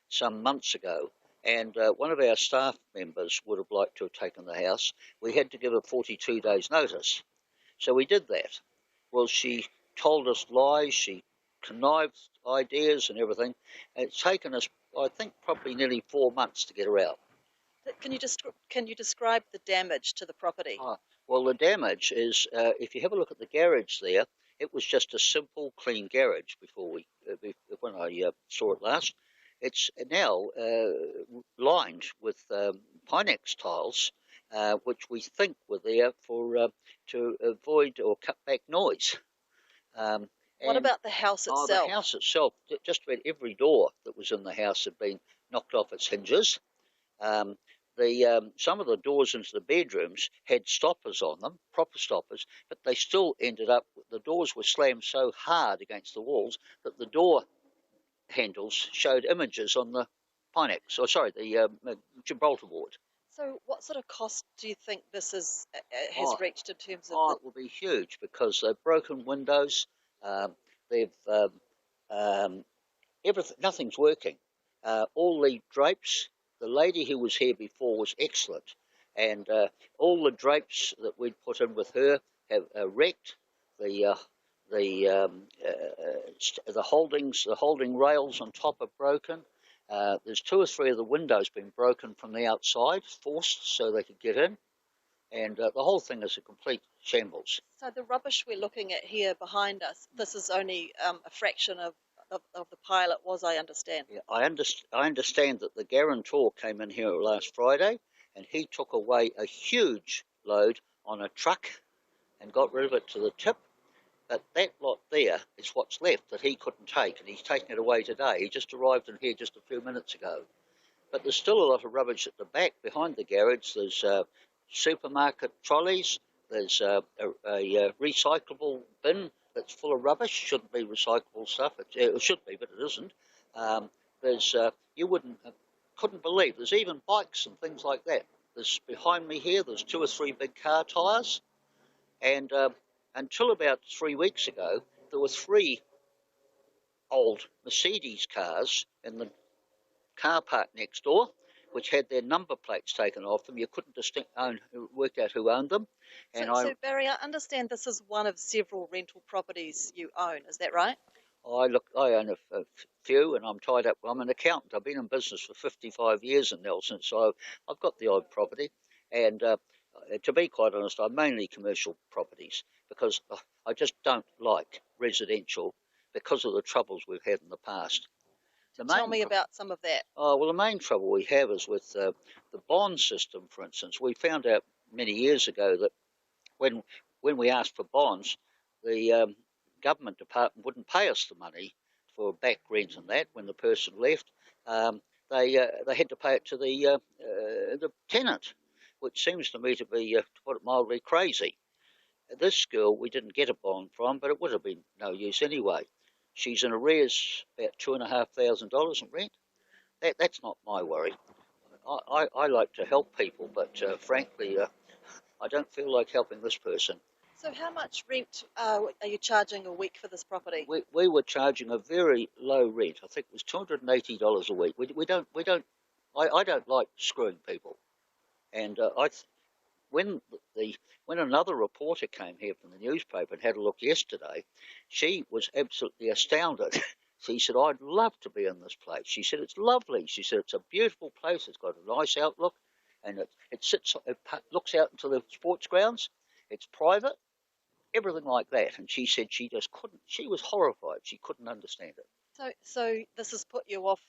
some months ago, and one of our staff members would have liked to have taken the house. We had to give her 42 days notice. So we did that. Well, she told us lies, she connived ideas and everything. And it's taken us, I think, probably nearly 4 months to get her out. Can you describe the damage to the property? Well, the damage is, if you have a look at the garage there, it was just a simple, clean garage when I saw it last. It's now lined with Pinex tiles, which we think were there to avoid or cut back noise. What about the house itself? The house itself, just about every door that was in the house had been knocked off its hinges. Some of the doors into the bedrooms had stoppers on them, proper stoppers, but they still ended up, the doors were slammed so hard against the walls that the door handles showed images on the the Gibraltar board. So what sort of cost do you think this has reached in terms of... It will be huge because they've broken windows, nothing's working. All the drapes, the lady who was here before was excellent, and all the drapes that we'd put in with her have wrecked. The holding rails on top are broken. There's 2 or 3 of the windows been broken from the outside, forced so they could get in, and the whole thing is a complete shambles. So the rubbish we're looking at here behind us, this is only a fraction of the pile it was, I understand. Yeah, I understand that the guarantor came in here last Friday and he took away a huge load on a truck and got rid of it to the tip. But that lot there is what's left that he couldn't take, and he's taking it away today. He just arrived in here just a few minutes ago. But there's still a lot of rubbish at the back behind the garage. There's supermarket trolleys. There's a recyclable bin that's full of rubbish. Shouldn't be recyclable stuff. It should be, but it isn't. You couldn't believe. There's even bikes and things like that. There's behind me here. There's 2 or 3 big car tyres, and until about 3 weeks ago, there were 3 old Mercedes cars in the car park next door, which had their number plates taken off them. You couldn't work out who owned them. So Barry, I understand this is one of several rental properties you own, is that right? I own a few, and I'm tied up. I'm an accountant. I've been in business for 55 years in Nelson, so I've got the odd property. And to be quite honest, I'm mainly commercial properties because I just don't like residential because of the troubles we've had in the past. Tell me about some of that. Well, the main trouble we have is with the bond system, for instance. We found out many years ago that when we asked for bonds, the government department wouldn't pay us the money for back rent and that. When the person left, they had to pay it to the tenant, which seems to me to be, to put it mildly, crazy. This girl we didn't get a bond from, but it would have been no use anyway. She's in arrears about $2,500 in rent. That's not my worry. I like to help people, but frankly, I don't feel like helping this person. So how much rent are you charging a week for this property? We were charging a very low rent. I think it was $280 a week. I don't like screwing people, and when another reporter came here from the newspaper and had a look yesterday, she was absolutely astounded. She said, "I'd love to be in this place." She said, "It's lovely." She said, "It's a beautiful place. It's got a nice outlook, and it looks out into the sports grounds. It's private, everything like that." And she said she just couldn't. She was horrified. She couldn't understand it. So this has put you off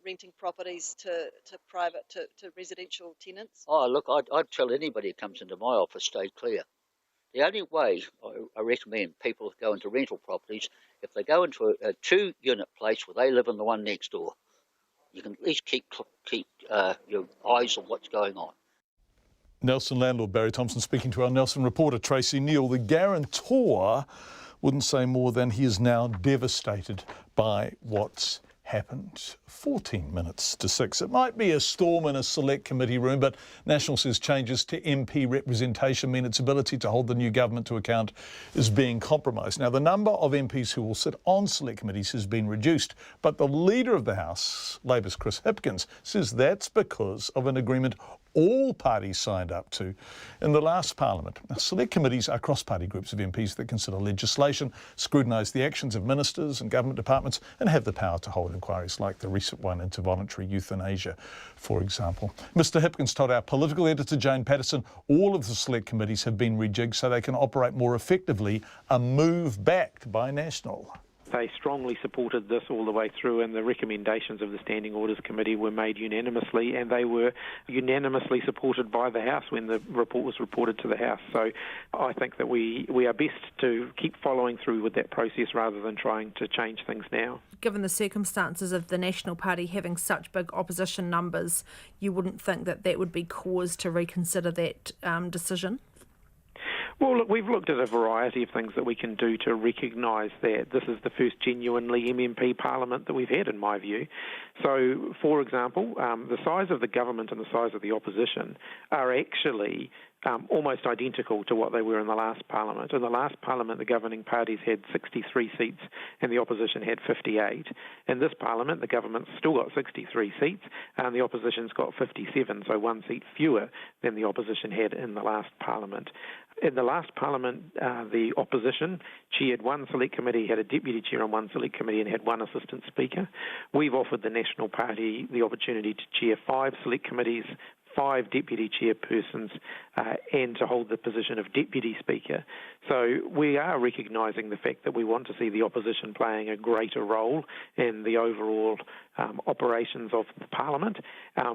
renting properties to private, to residential tenants? Oh, look, I'd tell anybody who comes into my office, stay clear. The only way I recommend people go into rental properties, if they go into a 2-unit place where they live in the one next door, you can at least keep your eyes on what's going on. Nelson landlord Barry Thompson speaking to our Nelson reporter Tracy Neal. The guarantor wouldn't say more than he is now devastated by what's happened. 14 minutes to 6. It might be a storm in a select committee room, but National says changes to MP representation mean its ability to hold the new government to account is being compromised. Now, the number of MPs who will sit on select committees has been reduced, but the Leader of the House, Labor's Chris Hipkins, says that's because of an agreement all parties signed up to in the last Parliament. Now, select committees are cross-party groups of MPs that consider legislation, scrutinise the actions of ministers and government departments, and have the power to hold inquiries like the recent one into voluntary euthanasia, for example. Mr Hipkins told our political editor Jane Patterson all of the select committees have been rejigged so they can operate more effectively, a move backed by National. They strongly supported this all the way through, and the recommendations of the Standing Orders Committee were made unanimously, and they were unanimously supported by the House when the report was reported to the House. So I think that we are best to keep following through with that process rather than trying to change things now. Given the circumstances of the National Party having such big opposition numbers, you wouldn't think that that would be cause to reconsider that decision? Well, look, we've looked at a variety of things that we can do to recognise that this is the first genuinely MMP parliament that we've had, in my view. So, for example, the size of the government and the size of the opposition are actually almost identical to what they were in the last parliament. In the last parliament, the governing parties had 63 seats and the opposition had 58. In this parliament, the government's still got 63 seats and the opposition's got 57, so 1 seat fewer than the opposition had in the last parliament. In the last parliament, the opposition chaired one select committee, had a deputy chair on one select committee and had one assistant speaker. We've offered the National Party the opportunity to chair 5 select committees, 5 deputy chairpersons, and to hold the position of deputy speaker. So we are recognising the fact that we want to see the opposition playing a greater role in the overall operations of the Parliament.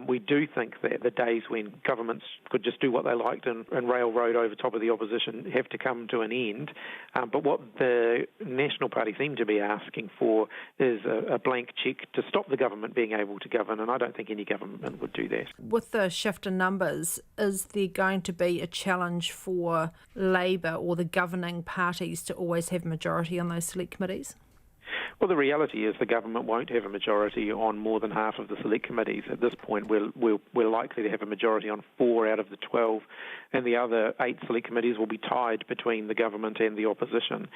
We do think that the days when governments could just do what they liked and railroad over top of the opposition have to come to an end. But what the National Party seem to be asking for is a blank cheque to stop the government being able to govern, and I don't think any government would do that. With the shift in numbers, is there going to be a challenge for Labor or the governing parties to always have a majority on those select committees? Well, the reality is the government won't have a majority on more than half of the select committees. At this point, we're likely to have a majority on 4 out of the 12, and the other 8 select committees will be tied between the government and the opposition.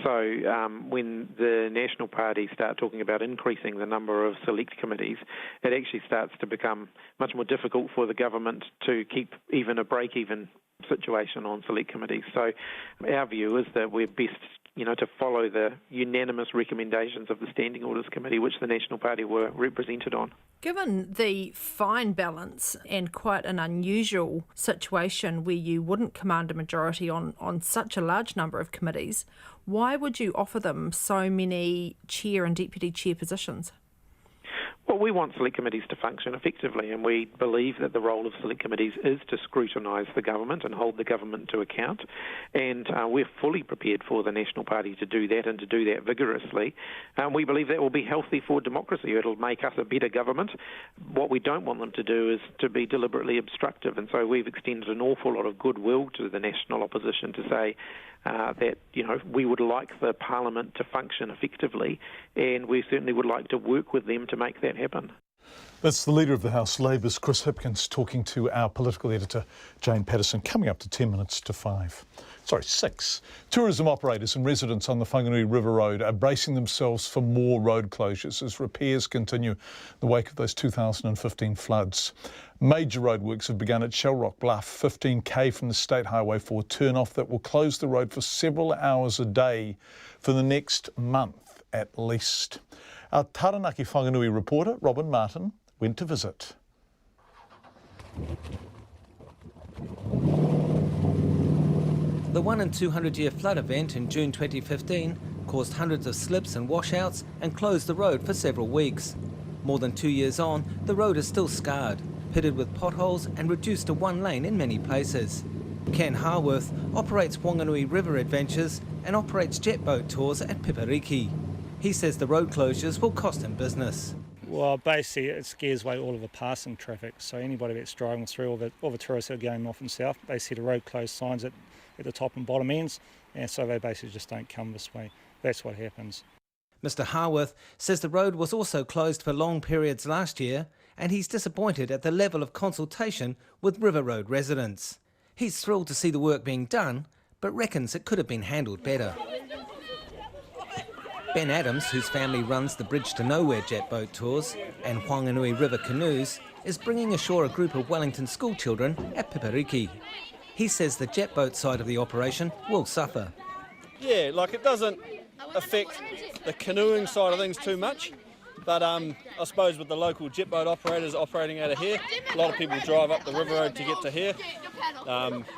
So when the National Party start talking about increasing the number of select committees, it actually starts to become much more difficult for the government to keep even a break-even situation on select committees. So our view is that we're best to follow the unanimous recommendations of the Standing Orders Committee, which the National Party were represented on. Given the fine balance and quite an unusual situation where you wouldn't command a majority on such a large number of committees, why would you offer them so many chair and deputy chair positions? Well, we want select committees to function effectively, and we believe that the role of select committees is to scrutinise the government and hold the government to account. And we're fully prepared for the National Party to do that and to do that vigorously. We believe that will be healthy for democracy. It'll make us a better government. What we don't want them to do is to be deliberately obstructive, and so we've extended an awful lot of goodwill to the national opposition to say that we would like the Parliament to function effectively, and we certainly would like to work with them to make that happen. That's the Leader of the House, Labour's Chris Hipkins, talking to our political editor, Jane Patterson, coming up to 6. Tourism operators and residents on the Whanganui River Road are bracing themselves for more road closures as repairs continue in the wake of those 2015 floods. Major roadworks have begun at Shellrock Bluff, 15k from the State Highway 4 turn-off that will close the road for several hours a day for the next month at least. Our Taranaki Whanganui reporter, Robin Martin, went to visit. The 1 in 200 year flood event in June 2015 caused hundreds of slips and washouts and closed the road for several weeks. More than 2 years on, the road is still scarred, pitted with potholes and reduced to one lane in many places. Ken Harworth operates Whanganui River Adventures and operates jet boat tours at Pipariki. He says the road closures will cost him business. Well, basically it scares away all of the passing traffic, so anybody that's driving through, all the tourists that are going north and south, they see the road closed signs at the top and bottom ends, and so they basically just don't come this way. That's what happens. Mr Harworth says the road was also closed for long periods last year, and he's disappointed at the level of consultation with River Road residents. He's thrilled to see the work being done, but reckons it could have been handled better. Ben Adams, whose family runs the Bridge to Nowhere jet boat tours and Whanganui River canoes, is bringing ashore a group of Wellington school children at Pipariki. He says the jet boat side of the operation will suffer. Yeah, it doesn't affect the canoeing side of things too much, but I suppose with the local jet boat operators operating out of here, a lot of people drive up the river road to get to here.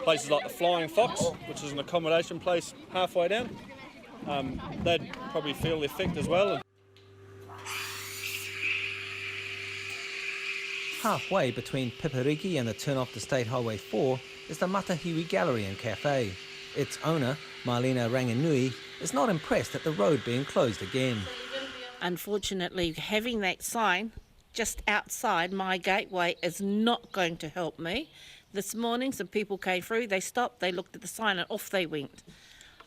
Places like the Flying Fawkes, which is an accommodation place halfway down, they'd probably feel the effect as well. Halfway between Pipariki and the turn-off to State Highway 4 is the Matahiwi Gallery and Cafe. Its owner, Marlena Ranganui, is not impressed at the road being closed again. Unfortunately, having that sign just outside my gateway is not going to help me. This morning, some people came through, they stopped, they looked at the sign and off they went.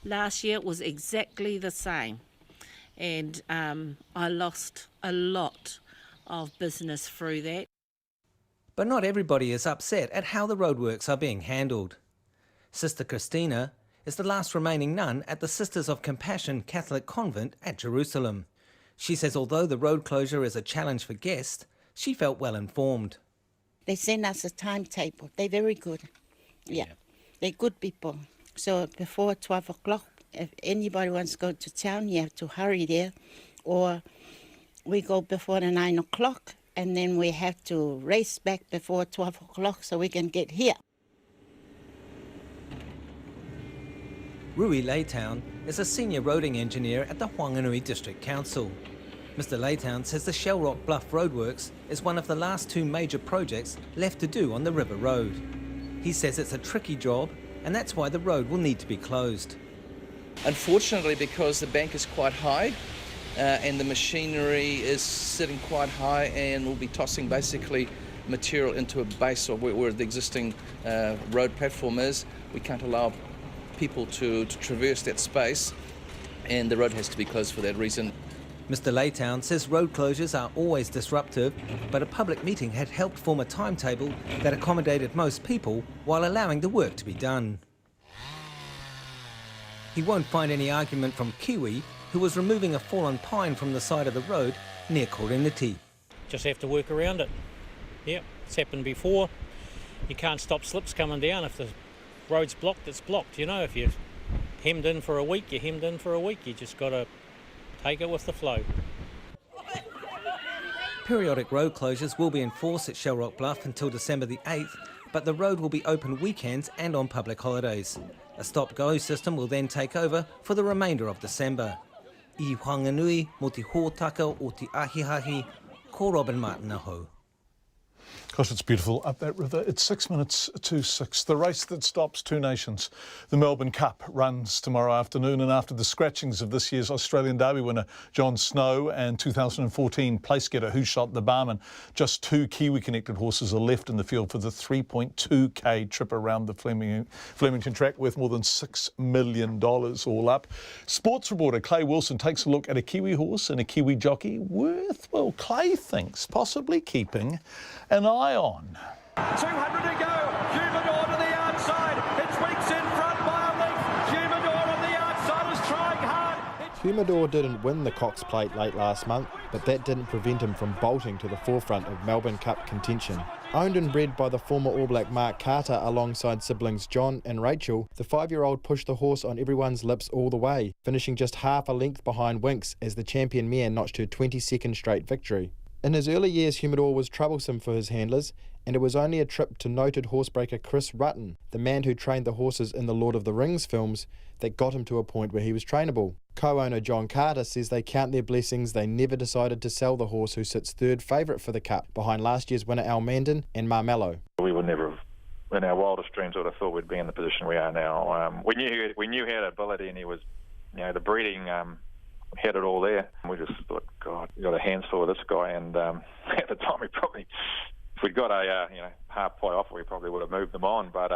Last year it was exactly the same, and I lost a lot of business through that. But not everybody is upset at how the roadworks are being handled. Sister Christina is the last remaining nun at the Sisters of Compassion Catholic Convent at Jerusalem. She says although the road closure is a challenge for guests, she felt well informed. They send us a timetable. They're very good. Yeah. They're good people. So before 12 o'clock, if anybody wants to go to town, you have to hurry there. Or we go before the 9 o'clock, and then we have to race back before 12 o'clock so we can get here. Rui Laytown is a senior roading engineer at the Whanganui District Council. Mr Laytown says the Shellrock Bluff Roadworks is one of the last two major projects left to do on the River Road. He says it's a tricky job, and that's why the road will need to be closed. Unfortunately, because the bank is quite high and the machinery is sitting quite high and will be tossing basically material into a base of where the existing road platform is, we can't allow people to traverse that space, and the road has to be closed for that reason. Mr Laytown says road closures are always disruptive, but a public meeting had helped form a timetable that accommodated most people while allowing the work to be done. He won't find any argument from Kiwi, who was removing a fallen pine from the side of the road near Koreniti. Just have to work around it. Yeah, it's happened before. You can't stop slips coming down. If the road's blocked, it's blocked. If you hemmed in for a week, you're hemmed in for a week. You just got to take it with the flow. Periodic road closures will be enforced at Shell Rock Bluff until December the 8th, but the road will be open weekends and on public holidays. A stop-go system will then take over for the remainder of December. I Whanganui mo te hōtaka o te ahihahi, ko Robin Martin aho. Gosh, it's beautiful up that river. It's 6 minutes to 6. The race that stops two nations. The Melbourne Cup runs tomorrow afternoon, and after the scratchings of this year's Australian Derby winner John Snow and 2014 place getter Who Shot the Barman, just 2 Kiwi-connected horses are left in the field for the 3.2k trip around the Flemington track, worth more than $6 million all up. Sports reporter Clay Wilson takes a look at a Kiwi horse and a Kiwi jockey worth, well, Clay thinks, possibly keeping an eye on. 200 to go. Humidor to the outside. It's Weeks in front by a length. Humidor on the outside is trying hard. Humidor didn't win the Cox Plate late last month, but that didn't prevent him from bolting to the forefront of Melbourne Cup contention. Owned and bred by the former All Black Mark Carter alongside siblings John and Rachel, the 5-year-old pushed the horse on everyone's lips all the way, finishing just half a length behind Winks as the champion mare notched her 22nd straight victory. In his early years, Humidor was troublesome for his handlers, and it was only a trip to noted horsebreaker Chris Rutten, the man who trained the horses in the Lord of the Rings films, that got him to a point where he was trainable. Co-owner John Carter says they count their blessings they never decided to sell the horse who sits third favourite for the Cup, behind last year's winner Al Mandan and Marmello. We would never have, in our wildest dreams, would have thought we'd be in the position we are now. We knew he had ability, and he was, the breeding had it all there. We just thought, God, we got our hands full with this guy, and at the time we probably, if we'd got a half ply offer, we probably would have moved them on, but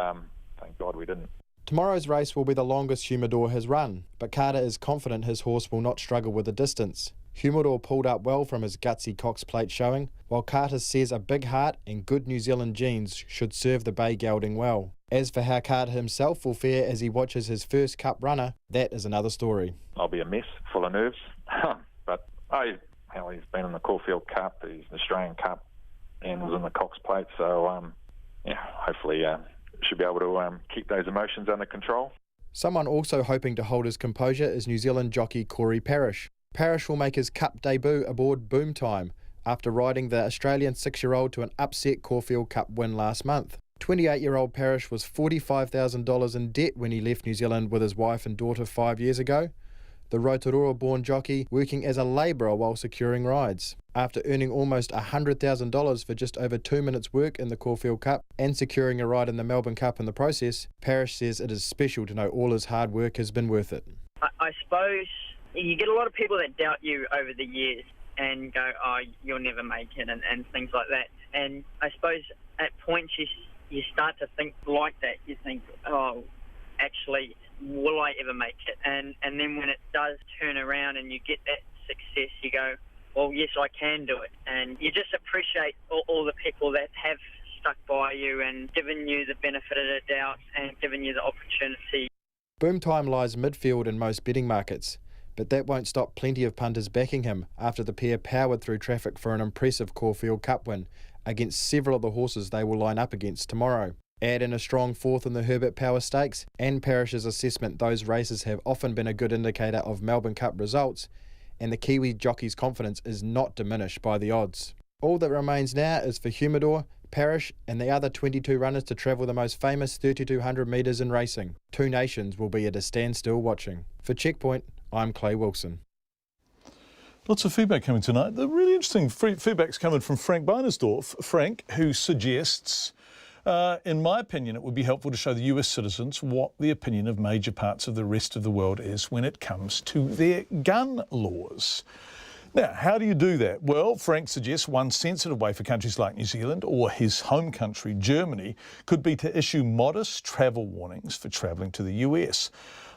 thank God we didn't. Tomorrow's race will be the longest Humidor has run, but Carter is confident his horse will not struggle with the distance. Humidor pulled up well from his gutsy Cox Plate showing, while Carter says a big heart and good New Zealand genes should serve the bay gelding well. As for how Carter himself will fare as he watches his first Cup runner, that is another story. I'll be a mess, full of nerves, but he's been in the Caulfield Cup, he's the Australian Cup, and was in the Cox Plate, so hopefully should be able to keep those emotions under control. Someone also hoping to hold his composure is New Zealand jockey Corey Parrish. Parrish will make his Cup debut aboard Boom Time after riding the Australian 6-year-old to an upset Caulfield Cup win last month. 28-year-old Parrish was $45,000 in debt when he left New Zealand with his wife and daughter 5 years ago. The Rotorua-born jockey working as a labourer while securing rides. After earning almost $100,000 for just over 2 minutes work in the Caulfield Cup and securing a ride in the Melbourne Cup in the process, Parrish says it is special to know all his hard work has been worth it. I suppose you get a lot of people that doubt you over the years and go, oh, you'll never make it, and things like that. And I suppose at points you start to think like that. You think, oh, actually, will I ever make it? And then when it does turn around and you get that success, you go, well, yes, I can do it. And you just appreciate all the people that have stuck by you and given you the benefit of the doubt and given you the opportunity. Boom Time lies midfield in most betting markets, but that won't stop plenty of punters backing him after the pair powered through traffic for an impressive Caulfield Cup win against several of the horses they will line up against tomorrow. Add in a strong fourth in the Herbert Power Stakes and Parrish's assessment those races have often been a good indicator of Melbourne Cup results, and the Kiwi jockey's confidence is not diminished by the odds. All that remains now is for Humidor, Parrish and the other 22 runners to travel the most famous 3,200 metres in racing. Two nations will be at a standstill watching. For Checkpoint, I'm Clay Wilson. Lots of feedback coming tonight. The really interesting feedback's coming from Frank Beinersdorf. Frank, who suggests, in my opinion, it would be helpful to show the US citizens what the opinion of major parts of the rest of the world is when it comes to their gun laws. Now, how do you do that? Well, Frank suggests one sensitive way for countries like New Zealand or his home country, Germany, could be to issue modest travel warnings for travelling to the US.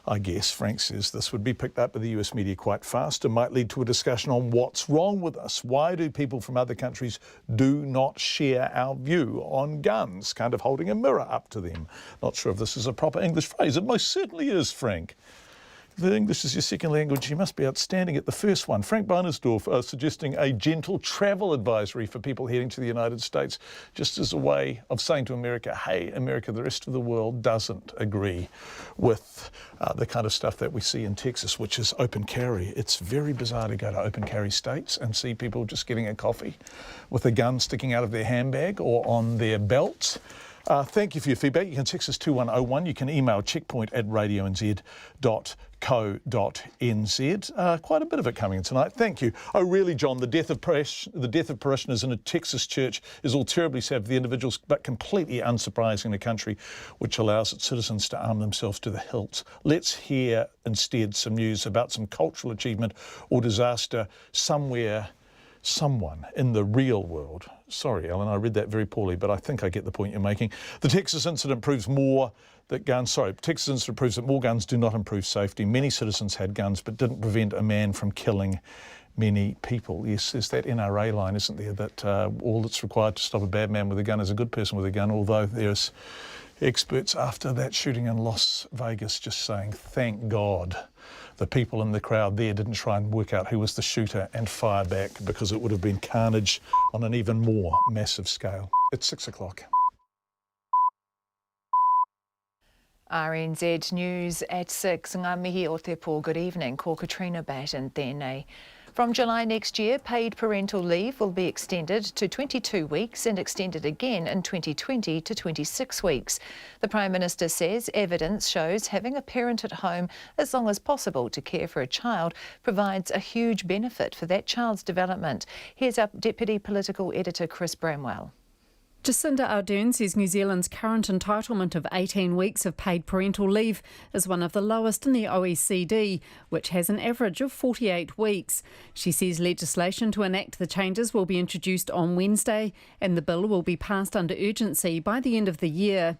I guess Frank says this would be picked up by the US media quite fast and might lead to a discussion on what's wrong with us. Why do people from other countries do not share our view on guns? Kind of holding a mirror up to them. Not sure if this is a proper English phrase. It most certainly is, Frank. If English is your second language, you must be outstanding at the first one. Frank Beinersdorf suggesting a gentle travel advisory for people heading to the United States, just as a way of saying to America, hey, America, the rest of the world doesn't agree with the kind of stuff that we see in Texas, which is open carry. It's very bizarre to go to open carry states and see people just getting a coffee with a gun sticking out of their handbag or on their belt. Thank you for your feedback. You can text us 2101. You can email checkpoint@radionz.co.nz. Quite a bit of it coming in tonight. Thank you. Oh, really, John? The death of parishioners in a Texas church is all terribly sad for the individuals, but completely unsurprising in a country which allows its citizens to arm themselves to the hilt. Let's hear instead some news about some cultural achievement or disaster somewhere. Someone in the real world. Sorry, Alan, I read that very poorly, but I think I get the point you're making. The Texas incident proves Texas incident proves that more guns do not improve safety. Many citizens had guns, but didn't prevent a man from killing many people. Yes, there's that NRA line, isn't there, that all that's required to stop a bad man with a gun is a good person with a gun, although there's experts after that shooting in Las Vegas just saying, thank God the people in the crowd there didn't try and work out who was the shooter and fire back, because it would have been carnage on an even more massive scale. It's 6 o'clock. RNZ News at 6. Ngā mihi o te pō. Good evening. Ko Katrina Batten tēnei. From July next year, paid parental leave will be extended to 22 weeks and extended again in 2020 to 26 weeks. The Prime Minister says evidence shows having a parent at home as long as possible to care for a child provides a huge benefit for that child's development. Here's up Deputy Political Editor Chris Bramwell. Jacinda Ardern says New Zealand's current entitlement of 18 weeks of paid parental leave is one of the lowest in the OECD, which has an average of 48 weeks. She says legislation to enact the changes will be introduced on Wednesday, and the bill will be passed under urgency by the end of the year.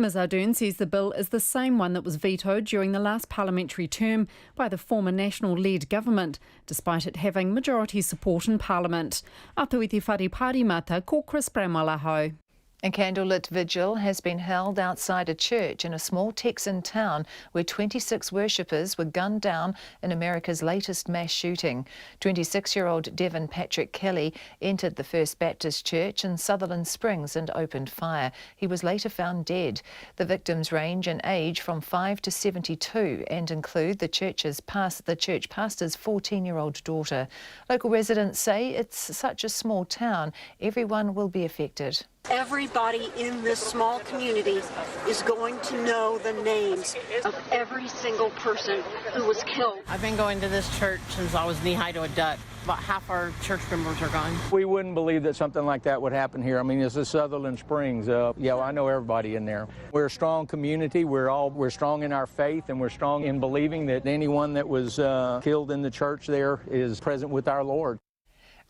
Ms Ardern says the bill is the same one that was vetoed during the last parliamentary term by the former National-led government, despite it having majority support in Parliament. Atu i te whare pārimata, ko Chris Bramwell aho. A candlelit vigil has been held outside a church in a small Texan town where 26 worshippers were gunned down in America's latest mass shooting. 26-year-old Devin Patrick Kelly entered the First Baptist Church in Sutherland Springs and opened fire. He was later found dead. The victims range in age from 5 to 72 and include the church pastor's 14-year-old daughter. Local residents say it's such a small town, everyone will be affected. Everybody in this small community is going to know the names of every single person who was killed. I've been going to this church since I was knee-high to a duck. About half our church members are gone. We wouldn't believe that something like that would happen here. I mean, this is Sutherland Springs. I know everybody in there. We're a strong community. We're strong in our faith, and we're strong in believing that anyone that was killed in the church there is present with our Lord.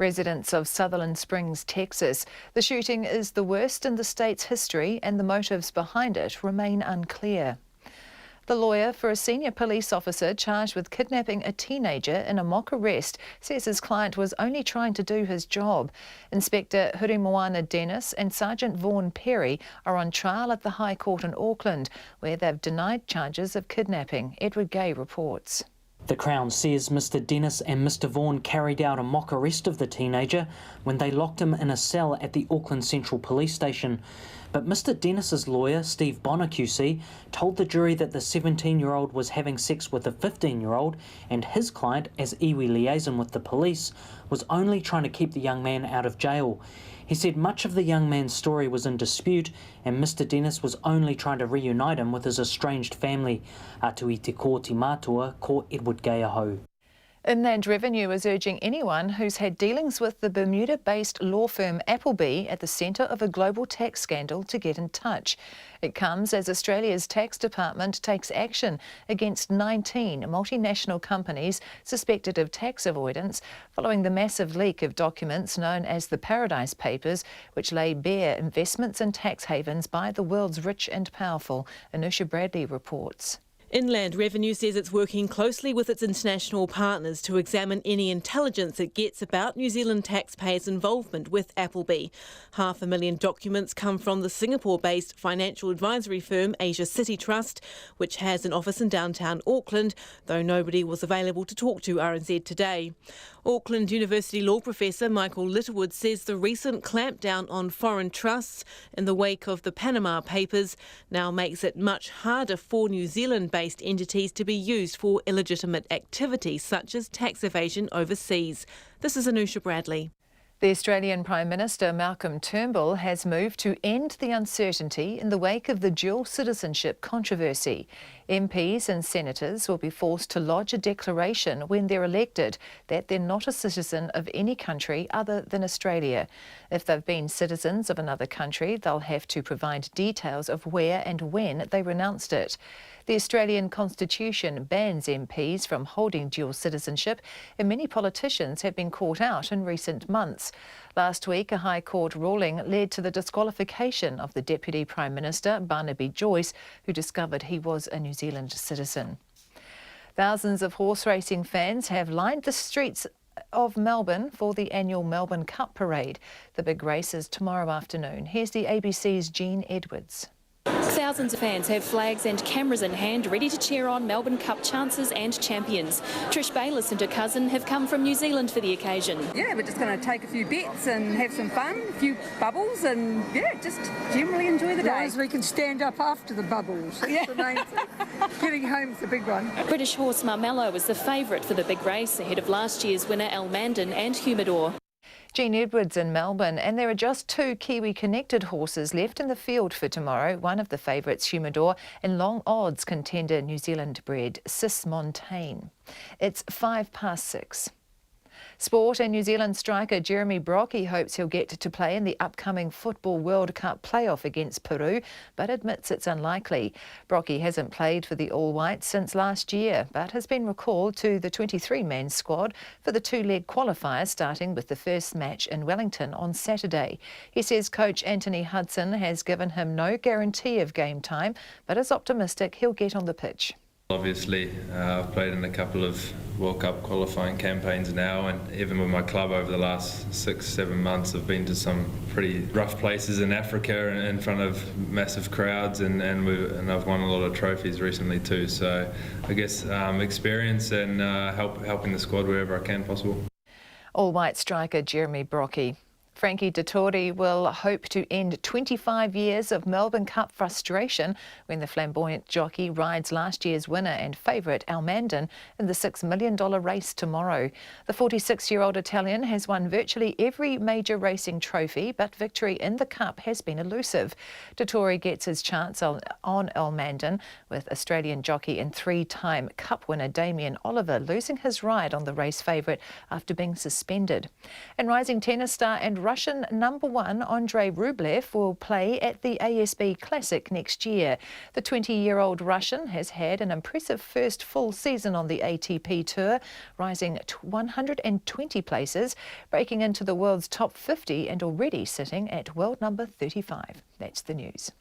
Residents of Sutherland Springs, Texas. The shooting is the worst in the state's history and the motives behind it remain unclear. The lawyer for a senior police officer charged with kidnapping a teenager in a mock arrest says his client was only trying to do his job. Inspector Hurimoana Dennis and Sergeant Vaughan Perry are on trial at the High Court in Auckland, where they've denied charges of kidnapping. Edward Gay reports. The Crown says Mr Dennis and Mr Vaughan carried out a mock arrest of the teenager when they locked him in a cell at the Auckland Central Police Station. But Mr Dennis's lawyer, Steve Bonner QC, told the jury that the 17-year-old was having sex with a 15-year-old and his client, as iwi liaison with the police, was only trying to keep the young man out of jail. He said much of the young man's story was in dispute and Mr Dennis was only trying to reunite him with his estranged family. Atu i te kōti mātua, ko Edward Gay aho. Inland Revenue is urging anyone who's had dealings with the Bermuda-based law firm Appleby at the centre of a global tax scandal to get in touch. It comes as Australia's tax department takes action against 19 multinational companies suspected of tax avoidance following the massive leak of documents known as the Paradise Papers, which lay bare investments in tax havens by the world's rich and powerful. Anusha Bradley reports. Inland Revenue says it's working closely with its international partners to examine any intelligence it gets about New Zealand taxpayers' involvement with Appleby. 500,000 documents come from the Singapore-based financial advisory firm Asia City Trust, which has an office in downtown Auckland, though nobody was available to talk to RNZ today. Auckland University law professor Michael Littlewood says the recent clampdown on foreign trusts in the wake of the Panama Papers now makes it much harder for New Zealand-based entities to be used for illegitimate activities such as tax evasion overseas. This is Anusha Bradley. The Australian Prime Minister Malcolm Turnbull has moved to end the uncertainty in the wake of the dual citizenship controversy. MPs and senators will be forced to lodge a declaration when they're elected that they're not a citizen of any country other than Australia. If they've been citizens of another country, they'll have to provide details of where and when they renounced it. The Australian Constitution bans MPs from holding dual citizenship, and many politicians have been caught out in recent months. Last week, a High Court ruling led to the disqualification of the Deputy Prime Minister, Barnaby Joyce, who discovered he was a New Zealand citizen. Thousands of horse racing fans have lined the streets of Melbourne for the annual Melbourne Cup parade. The big race is tomorrow afternoon. Here's the ABC's Jean Edwards. Thousands of fans have flags and cameras in hand, ready to cheer on Melbourne Cup chances and champions. Trish Bayliss and her cousin have come from New Zealand for the occasion. Yeah, we're just going to take a few bets and have some fun, a few bubbles, and yeah, just generally enjoy the day. As we can stand up after the bubbles. That's the main thing. Getting home's the big one. British horse Marmello was the favourite for the big race, ahead of last year's winner Almandin and Humidor. Jean Edwards in Melbourne, and there are just 2 Kiwi-connected horses left in the field for tomorrow. One of the favourites, Humidor, and long odds contender New Zealand-bred Sis Montaigne. It's 6:05. Sport, and New Zealand striker Jeremy Brockie hopes he'll get to play in the upcoming Football World Cup playoff against Peru, but admits it's unlikely. Brockie hasn't played for the All Whites since last year, but has been recalled to the 23-man squad for the 2-leg qualifier, starting with the first match in Wellington on Saturday. He says coach Anthony Hudson has given him no guarantee of game time, but is optimistic he'll get on the pitch. Obviously, I've played in a couple of World Cup qualifying campaigns now, and even with my club over the last 6-7 months, I've been to some pretty rough places in Africa in front of massive crowds, and I've won a lot of trophies recently too. So I guess experience and helping the squad wherever I can possible. All White striker Jeremy Brockie. Frankie Dettori will hope to end 25 years of Melbourne Cup frustration when the flamboyant jockey rides last year's winner and favourite Almandin in the $6 million race tomorrow. The 46-year-old Italian has won virtually every major racing trophy, but victory in the Cup has been elusive. Dettori gets his chance on Almandin, with Australian jockey and 3-time Cup winner Damien Oliver losing his ride on the race favourite after being suspended. And rising tennis star and Russian #1 Andrei Rublev will play at the ASB Classic next year. The 20-year-old Russian has had an impressive first full season on the ATP Tour, rising 120 places, breaking into the world's top 50 and already sitting at world number 35. That's the news.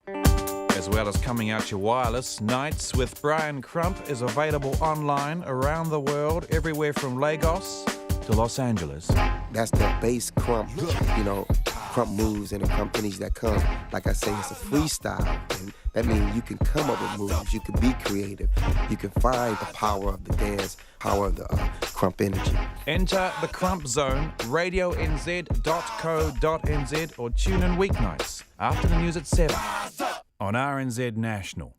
As well as coming out your wireless, Nights with Brian Crump is available online around the world, everywhere from Lagos to Los Angeles. That's the bass crump, crump moves and the crump finishes that come. Like I say, it's a freestyle, and that means you can come up with moves, you can be creative, you can find the power of the dance, power of the crump energy. Enter the Crump Zone, radionz.co.nz, or tune in weeknights after the news at 7 on RNZ National.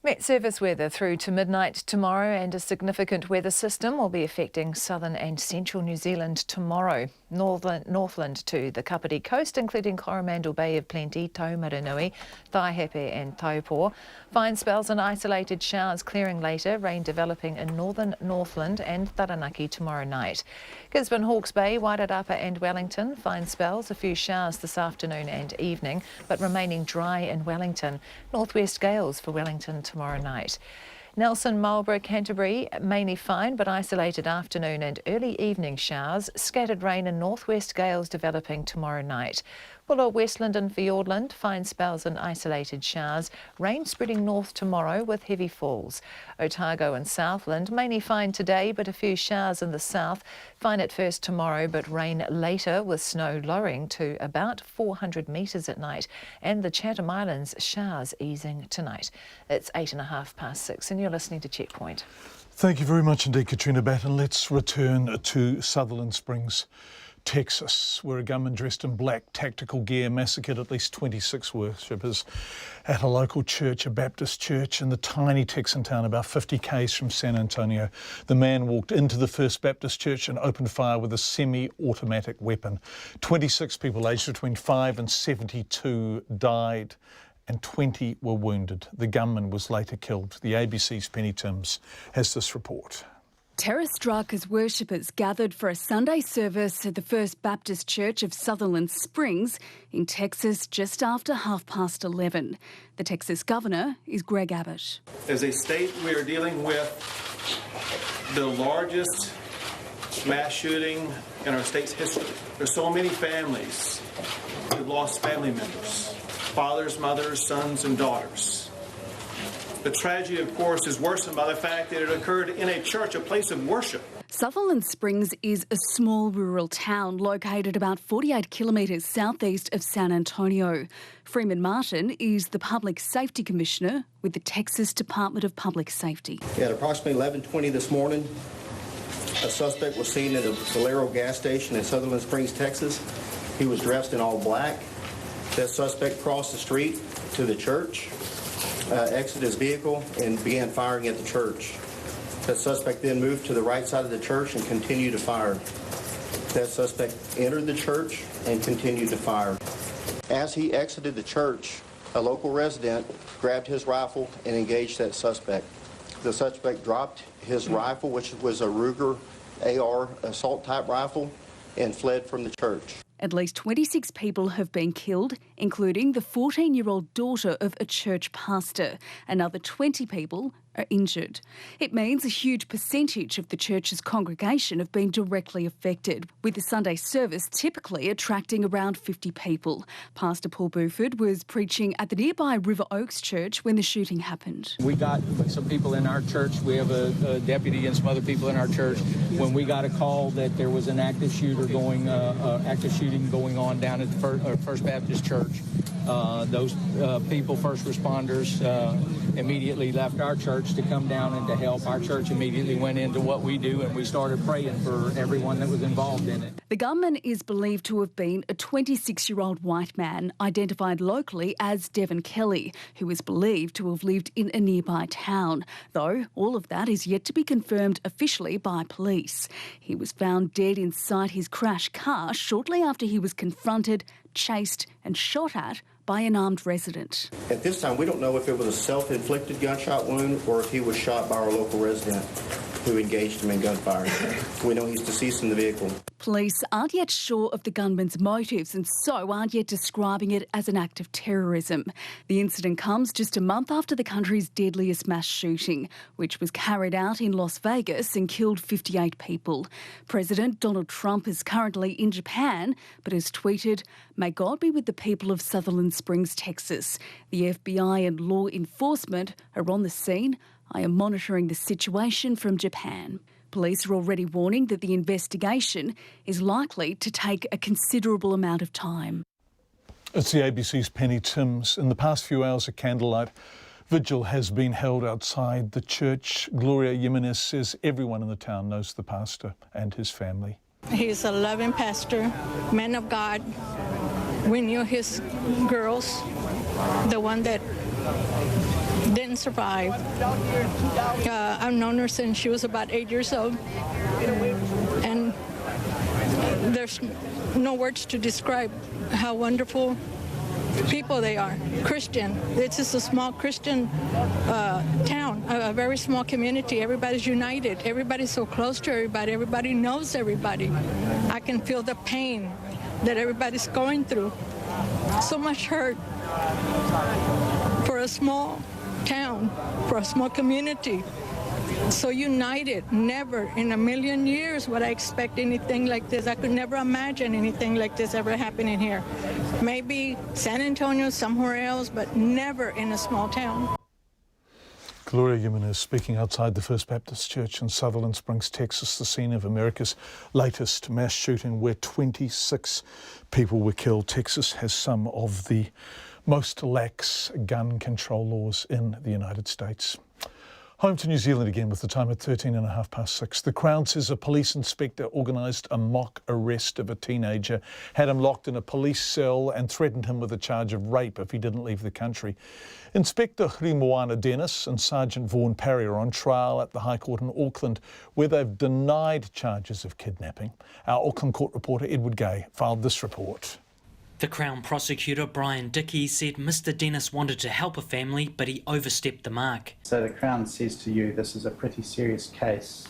Met Service weather through to midnight tomorrow, and a significant weather system will be affecting southern and central New Zealand tomorrow. Northland to the Kapiti coast, including Coromandel Bay of Plenty, Taumaranui, Taihape and Taupo. Fine spells and isolated showers clearing later, rain developing in northern Northland and Taranaki tomorrow night. Gisborne, Hawkes Bay, Wairarapa and Wellington, fine spells, a few showers this afternoon and evening, but remaining dry in Wellington. Northwest gales for Wellington tomorrow night. Nelson, Marlborough, Canterbury, mainly fine but isolated afternoon and early evening showers. Scattered rain and northwest gales developing tomorrow night. Well, Westland and Fiordland, fine spells and isolated showers. Rain spreading north tomorrow with heavy falls. Otago and Southland, mainly fine today, but a few showers in the south. Fine at first tomorrow, but rain later with snow lowering to about 400 metres at night. And the Chatham Islands, showers easing tonight. It's 6:08 and you're listening to Checkpoint. Thank you very much indeed, Katrina Batten. Let's return to Sutherland Springs, Texas, where a gunman dressed in black tactical gear massacred at least 26 worshippers at a local church, a Baptist church in the tiny Texan town about 50 k's from San Antonio. The man walked into the First Baptist Church and opened fire with a semi-automatic weapon. 26 people aged between 5 and 72 died and 20 were wounded. The gunman was later killed. The ABC's Penny Timms has this report. Terror struck as worshippers gathered for a Sunday service at the First Baptist Church of Sutherland Springs in Texas just after 11:30. The Texas governor is Greg Abbott. As a state, we are dealing with the largest mass shooting in our state's history. There's so many families who've lost family members, fathers, mothers, sons, and daughters. The tragedy, of course, is worsened by the fact that it occurred in a church, a place of worship. Sutherland Springs is a small rural town located about 48 kilometres southeast of San Antonio. Freeman Martin is the Public Safety Commissioner with the Texas Department of Public Safety. At approximately 11:20 this morning, a suspect was seen at a Valero gas station in Sutherland Springs, Texas. He was dressed in all black. That suspect crossed the street to the church, exited his vehicle, and began firing at the church. That suspect then moved to the right side of the church and continued to fire. That suspect entered the church and continued to fire. As he exited the church, a local resident grabbed his rifle and engaged that suspect. The suspect dropped his rifle, which was a Ruger AR assault-type rifle, and fled from the church. At least 26 people have been killed, including the 14-year-old daughter of a church pastor. Another 20 people are injured. It means a huge percentage of the church's congregation have been directly affected, with the Sunday service typically attracting around 50 people. Pastor Paul Buford was preaching at the nearby River Oaks Church when the shooting happened. We got some people in our church. We have a deputy and some other people in our church. When we got a call that there was an active shooting going on down at the First Baptist Church, those people, first responders, immediately left our church to come down and to help. Our church immediately went into what we do, and we started praying for everyone that was involved in it. The gunman is believed to have been a 26-year-old white man, identified locally as Devon Kelly, who is believed to have lived in a nearby town, though all of that is yet to be confirmed officially by police. He was found dead inside his crash car shortly after he was confronted, chased and shot at by an armed resident. At this time, we don't know if it was a self-inflicted gunshot wound or if he was shot by our local resident who engaged him in gunfire. We know he's deceased in the vehicle. Police aren't yet sure of the gunman's motives and so aren't yet describing it as an act of terrorism. The incident comes just a month after the country's deadliest mass shooting, which was carried out in Las Vegas and killed 58 people. President Donald Trump is currently in Japan but has tweeted, "May God be with the people of Sutherland Springs, Texas. The FBI and law enforcement are on the scene. I am monitoring the situation from Japan." Police are already warning that the investigation is likely to take a considerable amount of time. It's the ABC's Penny Timms. In the past few hours, a candlelight vigil has been held outside the church. Gloria Jimenez says everyone in the town knows the pastor and his family. He's a loving pastor, man of God. We knew his girls, the one that didn't survive. I've known her since she was about 8 years old. And there's no words to describe how wonderful people they are. Christian. This is a small Christian town, a very small community. Everybody's united. Everybody's so close to everybody. Everybody knows everybody. I can feel the pain that everybody's going through. So much hurt for a small town, for a small community. so united. Never in a million years would I expect anything like this. I could never imagine anything like this ever happening here. Maybe San Antonio, somewhere else, but never in a small town. Gloria Jimenez speaking outside the First Baptist Church in Sutherland Springs, Texas, the scene of America's latest mass shooting where 26 people were killed. Texas has some of the most lax gun control laws in the United States. Home to New Zealand again with the time at 6:13. The Crown says a police inspector organised a mock arrest of a teenager, had him locked in a police cell and threatened him with a charge of rape if he didn't leave the country. Inspector Hurimoana Dennis and Sergeant Vaughan Parry are on trial at the High Court in Auckland, where they've denied charges of kidnapping. Our Auckland Court reporter Edward Gay filed this report. The Crown prosecutor, Brian Dickey, said Mr Dennis wanted to help a family, but he overstepped the mark. So the Crown says to you this is a pretty serious case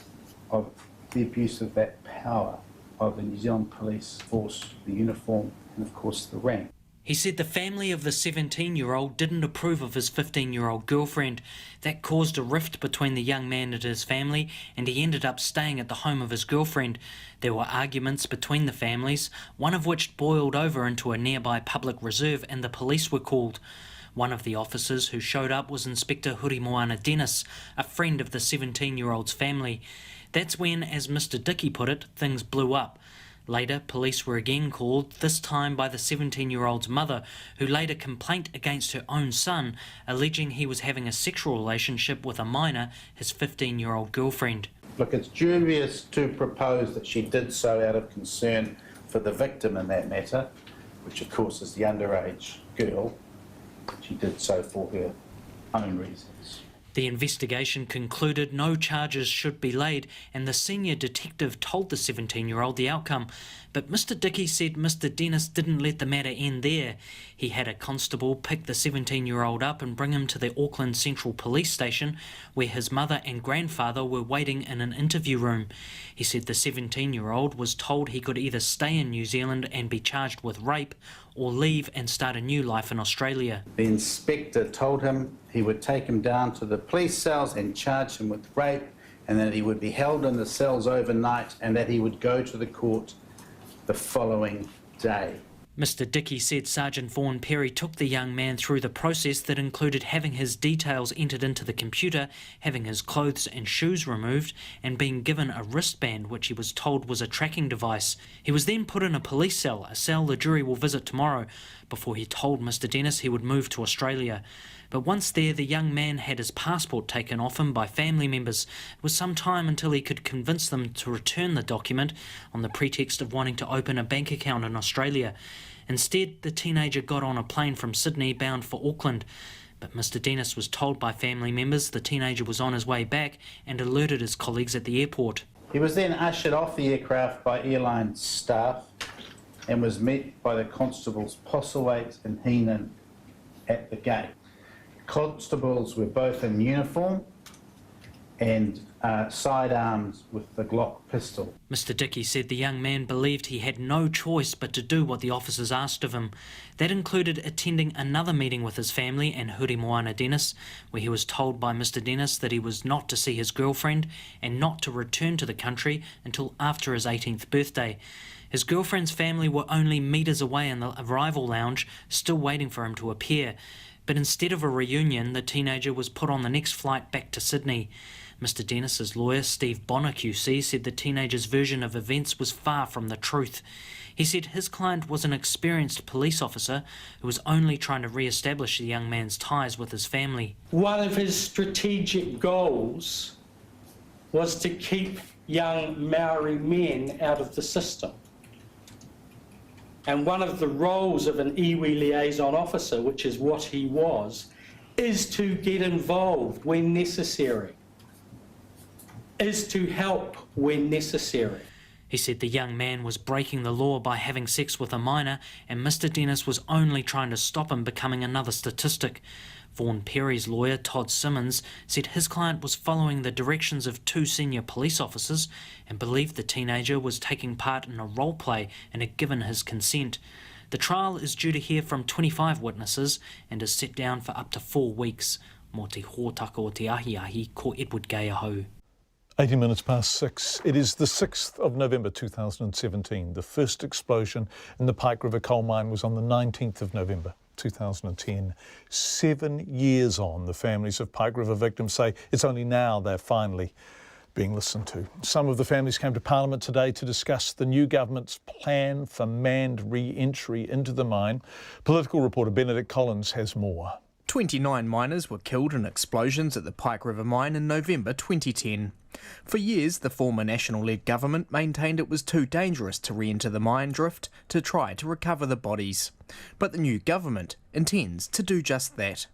of the abuse of that power of the New Zealand Police Force, the uniform and of course the rank. He said the family of the 17-year-old didn't approve of his 15-year-old girlfriend. That caused a rift between the young man and his family, and he ended up staying at the home of his girlfriend. There were arguments between the families, one of which boiled over into a nearby public reserve, and the police were called. One of the officers who showed up was Inspector Hurimoana Dennis, a friend of the 17-year-old's family. That's when, as Mr Dickey put it, things blew up. Later, police were again called, this time by the 17-year-old's mother, who laid a complaint against her own son, alleging he was having a sexual relationship with a minor, his 15-year-old girlfriend. Look, it's dubious to propose that she did so out of concern for the victim in that matter, which of course is the underage girl. She did so for her own reasons. The investigation concluded no charges should be laid, and the senior detective told the 17-year-old the outcome. But Mr Dickey said Mr Dennis didn't let the matter end there. He had a constable pick the 17-year-old up and bring him to the Auckland Central Police Station, where his mother and grandfather were waiting in an interview room. He said the 17-year-old was told he could either stay in New Zealand and be charged with rape, or leave and start a new life in Australia. The inspector told him he would take him down to the police cells and charge him with rape, and that he would be held in the cells overnight, and that he would go to the court the following day. Mr Dickey said Sergeant Vaughan Parry took the young man through the process that included having his details entered into the computer, having his clothes and shoes removed, and being given a wristband which he was told was a tracking device. He was then put in a police cell, a cell the jury will visit tomorrow, before he told Mr Dennis he would move to Australia. But once there, the young man had his passport taken off him by family members. It was some time until he could convince them to return the document on the pretext of wanting to open a bank account in Australia. Instead, the teenager got on a plane from Sydney bound for Auckland. But Mr Dennis was told by family members the teenager was on his way back and alerted his colleagues at the airport. He was then ushered off the aircraft by airline staff and was met by the constables Postlethwaite and Heenan at the gate. Constables were both in uniform and sidearms with the Glock pistol. Mr Dickey said the young man believed he had no choice but to do what the officers asked of him. That included attending another meeting with his family and Hurimoana Dennis, where he was told by Mr Dennis that he was not to see his girlfriend and not to return to the country until after his 18th birthday. His girlfriend's family were only metres away in the arrival lounge, still waiting for him to appear. But instead of a reunion, the teenager was put on the next flight back to Sydney. Mr Dennis's lawyer, Steve Bonner QC, said the teenager's version of events was far from the truth. He said his client was an experienced police officer who was only trying to re-establish the young man's ties with his family. One of his strategic goals was to keep young Maori men out of the system. And one of the roles of an iwi liaison officer, which is what he was, is to get involved when necessary, is to help when necessary. He said the young man was breaking the law by having sex with a minor, and Mr Dennis was only trying to stop him becoming another statistic. Vaughan Parry's lawyer, Todd Simmons, said his client was following the directions of two senior police officers and believed the teenager was taking part in a role play and had given his consent. The trial is due to hear from 25 witnesses and is set down for up to 4 weeks. Mō te hōtaka o te ahi, ko Edward Gay ahau. 18 minutes past 6. It is the 6th of November 2017. The first explosion in the Pike River coal mine was on the 19th of November 2010. 7 years on, the families of Pike River victims say it's only now they're finally being listened to. Some of the families came to Parliament today to discuss the new government's plan for manned re-entry into the mine. Political reporter Benedict Collins has more. 29 miners were killed in explosions at the Pike River mine in November 2010. For years, the former National-led government maintained it was too dangerous to re-enter the mine drift to try to recover the bodies. But the new government intends to do just that.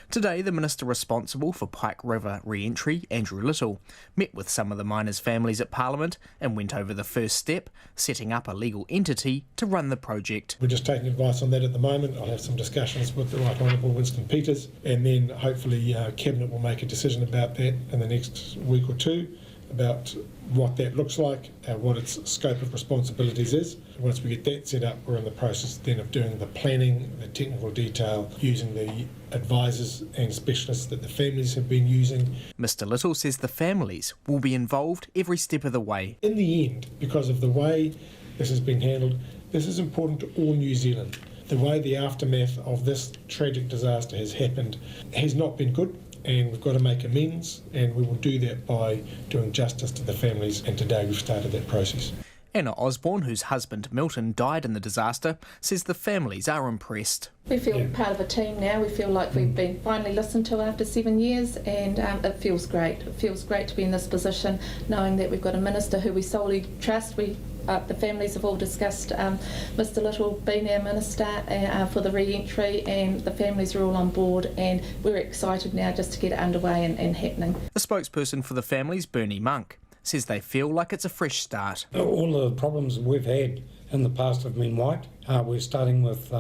Today, the minister responsible for Pike River re-entry, Andrew Little, met with some of the miners' families at Parliament and went over the first step, setting up a legal entity to run the project. We're just taking advice on that at the moment. I'll have some discussions with the Right Honourable Winston Peters, and then hopefully Cabinet will make a decision about that in the next week or two, about what that looks like, what its scope of responsibilities is. Once we get that set up, we're in the process then of doing the planning, the technical detail, using the advisors and specialists that the families have been using. Mr Little says the families will be involved every step of the way. In the end, because of the way this has been handled, this is important to all New Zealand. The way the aftermath of this tragic disaster has happened has not been good, and we've got to make amends, and we will do that by doing justice to the families, and today we've started that process. Anna Osborne, whose husband Milton died in the disaster, says the families are impressed. We feel part of a team now. We feel like we've been finally listened to after 7 years, and it feels great. It feels great to be in this position, knowing that we've got a minister who we solely trust. The families have all discussed Mr Little being our minister for the re-entry, and the families are all on board, and we're excited now just to get it underway and happening. A spokesperson for the families, Bernie Monk, says they feel like it's a fresh start. All the problems we've had in the past have been wiped. We're starting with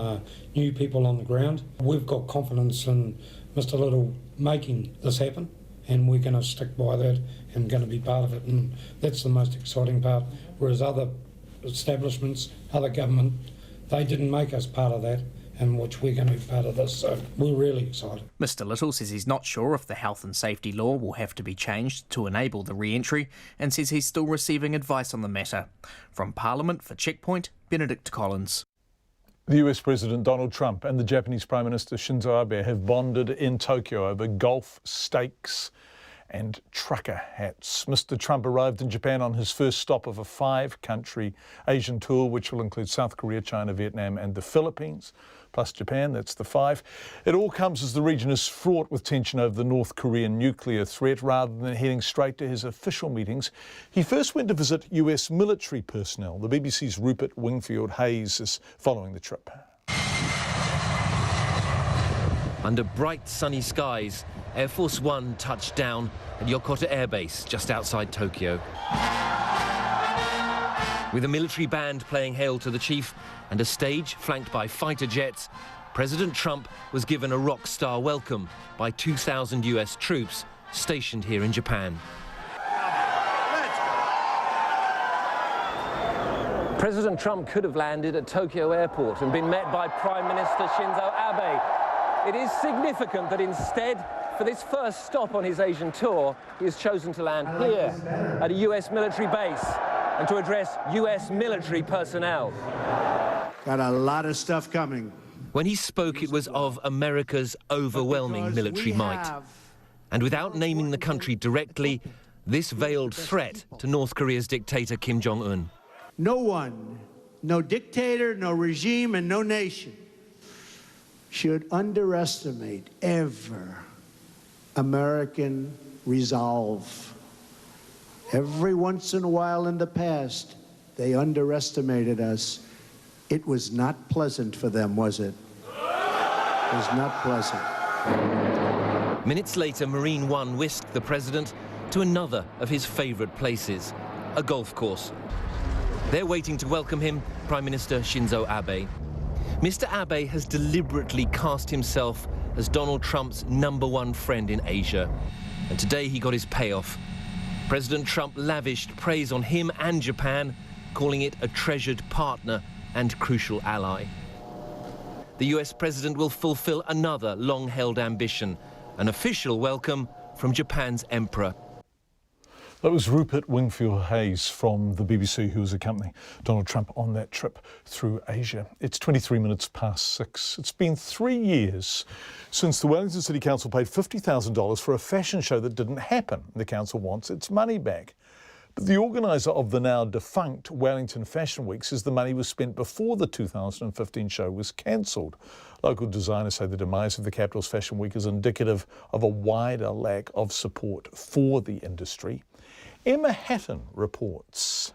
new people on the ground. We've got confidence in Mr Little making this happen, and we're going to stick by that and going to be part of it, and that's the most exciting part. Whereas other establishments, other government, they didn't make us part of that, and which we're going to be part of this, so we're really excited. Mr Little says he's not sure if the health and safety law will have to be changed to enable the re-entry, and says he's still receiving advice on the matter. From Parliament for Checkpoint, Benedict Collins. The US President Donald Trump and the Japanese Prime Minister Shinzo Abe have bonded in Tokyo over golf stakes and trucker hats. Mr Trump arrived in Japan on his first stop of a 5-country Asian tour, which will include South Korea, China, Vietnam and the Philippines, plus Japan. That's the 5. It all comes as the region is fraught with tension over the North Korean nuclear threat. Rather than heading straight to his official meetings, he first went to visit US military personnel. The BBC's Rupert Wingfield Hayes is following the trip. Under bright sunny skies, Air Force One touched down at Yokota Air Base just outside Tokyo. With a military band playing Hail to the Chief and a stage flanked by fighter jets, President Trump was given a rock star welcome by 2,000 US troops stationed here in Japan. President Trump could have landed at Tokyo Airport and been met by Prime Minister Shinzo Abe. It is significant that instead, for this first stop on his Asian tour, he has chosen to land here at a US military base and to address US military personnel. Got a lot of stuff coming. When he spoke, it was of America's overwhelming military might. And without naming the country directly, this veiled threat to North Korea's dictator Kim Jong-un. No one, no dictator, no regime, and no nation should underestimate ever American resolve. Every once in a while in the past, they underestimated us. It was not pleasant for them, was it? It was not pleasant. Minutes later, Marine One whisked the president to another of his favourite places, a golf course. There waiting to welcome him, Prime Minister Shinzo Abe. Mr Abe has deliberately cast himself as Donald Trump's #1 friend in Asia. And today he got his payoff. President Trump lavished praise on him and Japan, calling it a treasured partner and crucial ally. The US president will fulfill another long-held ambition, an official welcome from Japan's emperor. That was Rupert Wingfield-Hayes from the BBC, who was accompanying Donald Trump on that trip through Asia. It's 23 minutes past 6. It's been 3 years since the Wellington City Council paid $50,000 for a fashion show that didn't happen. The council wants its money back. But the organiser of the now defunct Wellington Fashion Week says the money was spent before the 2015 show was cancelled. Local designers say the demise of the capital's Fashion Week is indicative of a wider lack of support for the industry. Emma Hatton reports.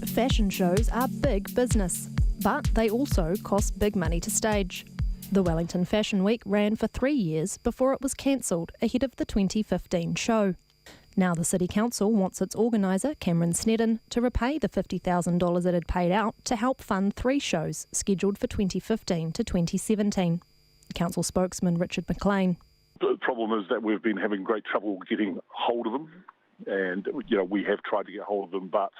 Fashion shows are big business, but they also cost big money to stage. The Wellington Fashion Week ran for 3 years before it was cancelled ahead of the 2015 show. Now the City Council wants its organiser, Cameron Snedden, to repay the $50,000 it had paid out to help fund 3 shows scheduled for 2015 to 2017. Council spokesman Richard McLean. The problem is that we've been having great trouble getting hold of them, and we have tried to get hold of them, but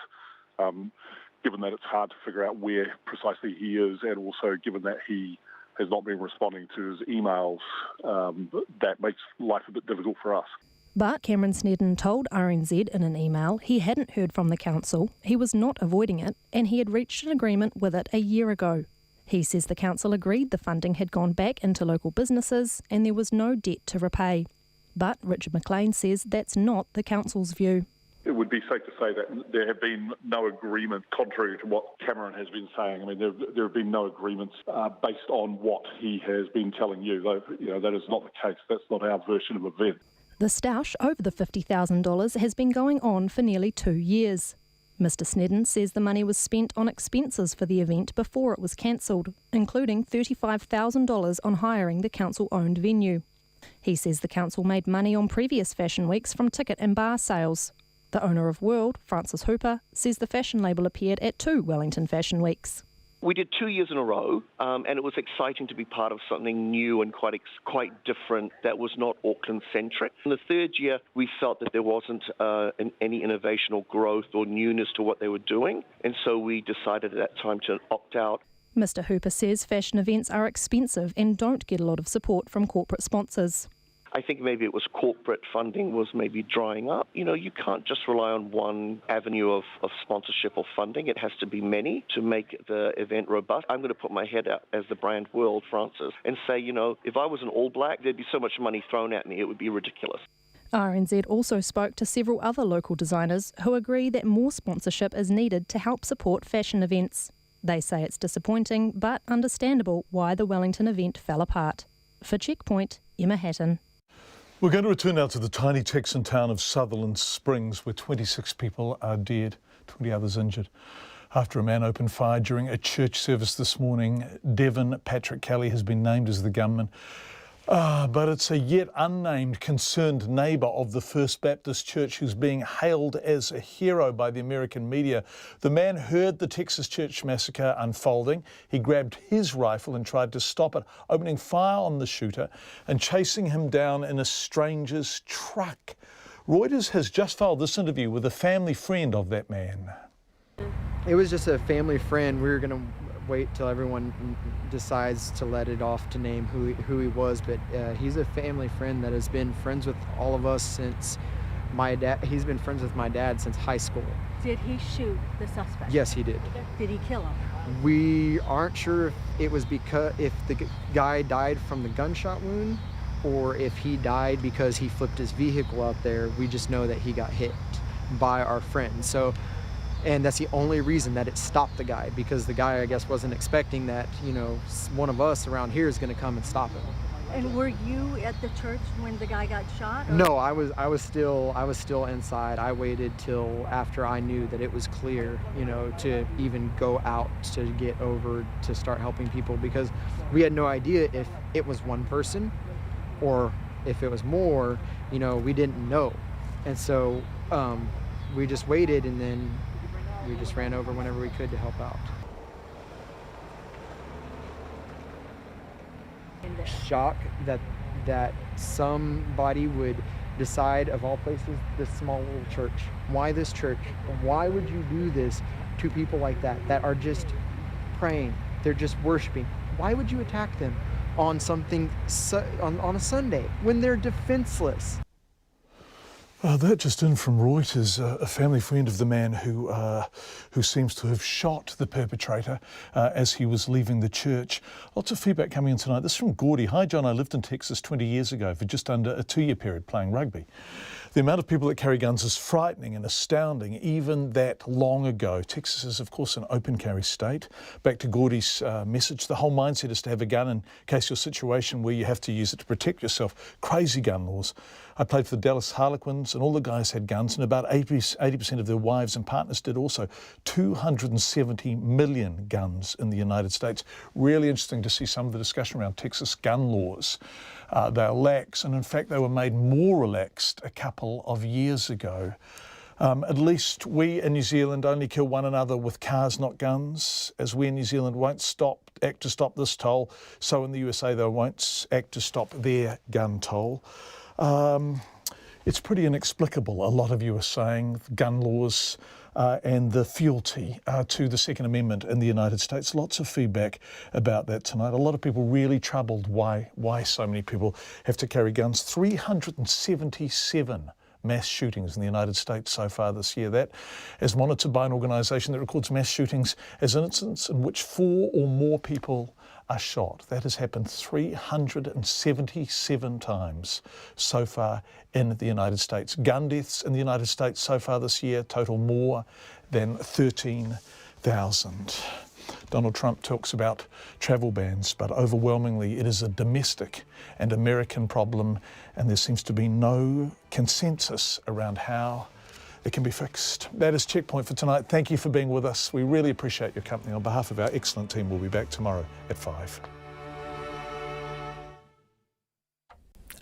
given that it's hard to figure out where precisely he is, and also given that he has not been responding to his emails, that makes life a bit difficult for us. But Cameron Snedden told RNZ in an email he hadn't heard from the council, he was not avoiding it, and he had reached an agreement with it a year ago. He says the council agreed the funding had gone back into local businesses and there was no debt to repay. But Richard McLean says that's not the council's view. It would be safe to say that there have been no agreement, contrary to what Cameron has been saying. I mean, there have been no agreements based on what he has been telling you. Though, that is not the case. That's not our version of events. The stoush over the $50,000 has been going on for nearly 2 years. Mr Snedden says the money was spent on expenses for the event before it was cancelled, including $35,000 on hiring the council-owned venue. He says the council made money on previous fashion weeks from ticket and bar sales. The owner of World, Francis Hooper, says the fashion label appeared at 2 Wellington Fashion Weeks. We did 2 years in a row, and it was exciting to be part of something new and quite different that was not Auckland-centric. In the third year, we felt that there wasn't any innovation or growth or newness to what they were doing, and so we decided at that time to opt out. Mr Hooper says fashion events are expensive and don't get a lot of support from corporate sponsors. I think maybe it was corporate funding was maybe drying up. You can't just rely on one avenue of sponsorship or funding. It has to be many to make the event robust. I'm going to put my head out as the brand World, Francis, and say, if I was an All Black, there'd be so much money thrown at me, it would be ridiculous. RNZ also spoke to several other local designers who agree that more sponsorship is needed to help support fashion events. They say it's disappointing, but understandable why the Wellington event fell apart. For Checkpoint, Emma Hatton. We're going to return now to the tiny Texan town of Sutherland Springs, where 26 people are dead, 20 others injured, after a man opened fire during a church service this morning. Devon Patrick Kelly has been named as the gunman. But it's a yet unnamed concerned neighbour of the First Baptist Church who's being hailed as a hero by the American media. The man heard the Texas church massacre unfolding. He grabbed his rifle and tried to stop it, opening fire on the shooter and chasing him down in a stranger's truck. Reuters has just filed this interview with a family friend of that man. It was just a family friend. We were going to wait till everyone decides to let it off to name who he was, but he's a family friend that has been friends with all of us since my dad. He's been friends with my dad since high school. Did he shoot the suspect? Yes, he did. Did he kill him? We aren't sure if it was because if the guy died from the gunshot wound or if he died because he flipped his vehicle out there. We just know that he got hit by our friend. And that's the only reason that it stopped the guy, because the guy, I guess, wasn't expecting that, one of us around here is going to come and stop him. And were you at the church when the guy got shot? Or? No, I was still inside. I waited till after I knew that it was clear, to even go out to get over to start helping people, because we had no idea if it was one person or if it was more. We didn't know, and so we just waited, and then we just ran over whenever we could to help out. Shock that somebody would decide, of all places, this small little church. Why this church? Why would you do this to people like that are just praying? They're just worshiping. Why would you attack them on something on a Sunday when they're defenseless? That just in from Reuters, a family friend of the man who seems to have shot the perpetrator as he was leaving the church. Lots of feedback coming in tonight. This is from Gordy. Hi John, I lived in Texas 20 years ago for just under a 2-year period playing rugby. The amount of people that carry guns is frightening and astounding, even that long ago. Texas is, of course, an open carry state. Back to Gordy's message, the whole mindset is to have a gun in case you're a situation where you have to use it to protect yourself. Crazy gun laws. I played for the Dallas Harlequins and all the guys had guns, and about 80% of their wives and partners did also. 270 million guns in the United States. Really interesting to see some of the discussion around Texas gun laws. They're lax, and in fact they were made more relaxed a couple of years ago. At least we in New Zealand only kill one another with cars, not guns. As we in New Zealand won't act to stop this toll, so in the USA they won't act to stop their gun toll. It's pretty inexplicable, a lot of you are saying, gun laws and the fealty to the Second Amendment in the United States. Lots of feedback about that tonight. A lot of people really troubled why so many people have to carry guns. 377 mass shootings in the United States so far this year. That is monitored by an organisation that records mass shootings as incidents in which 4 or more people are shot. That has happened 377 times so far in the United States. Gun deaths in the United States so far this year total more than 13,000. Donald Trump talks about travel bans, but overwhelmingly it is a domestic and American problem, and there seems to be no consensus around how it can be fixed. That is Checkpoint for tonight. Thank you for being with us. We really appreciate your company. On behalf of our excellent team, we'll be back tomorrow at 5.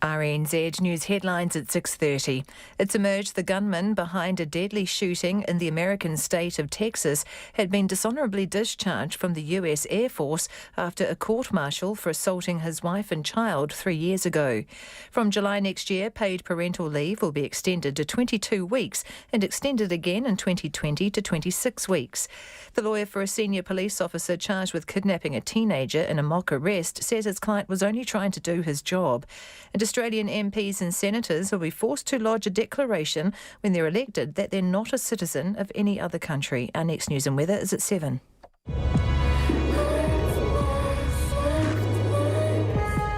RNZ News headlines at 6:30. It's emerged the gunman behind a deadly shooting in the American state of Texas had been dishonourably discharged from the US Air Force after a court-martial for assaulting his wife and child 3 years ago. From July next year, paid parental leave will be extended to 22 weeks and extended again in 2020 to 26 weeks. The lawyer for a senior police officer charged with kidnapping a teenager in a mock arrest says his client was only trying to do his job. And Australian MPs and senators will be forced to lodge a declaration when they're elected that they're not a citizen of any other country. Our next news and weather is at 7.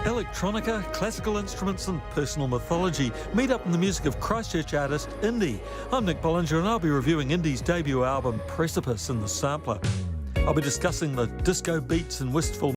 Electronica, classical instruments and personal mythology meet up in the music of Christchurch artist Indie. I'm Nick Bollinger and I'll be reviewing Indie's debut album Precipice in the Sampler. I'll be discussing the disco beats and wistful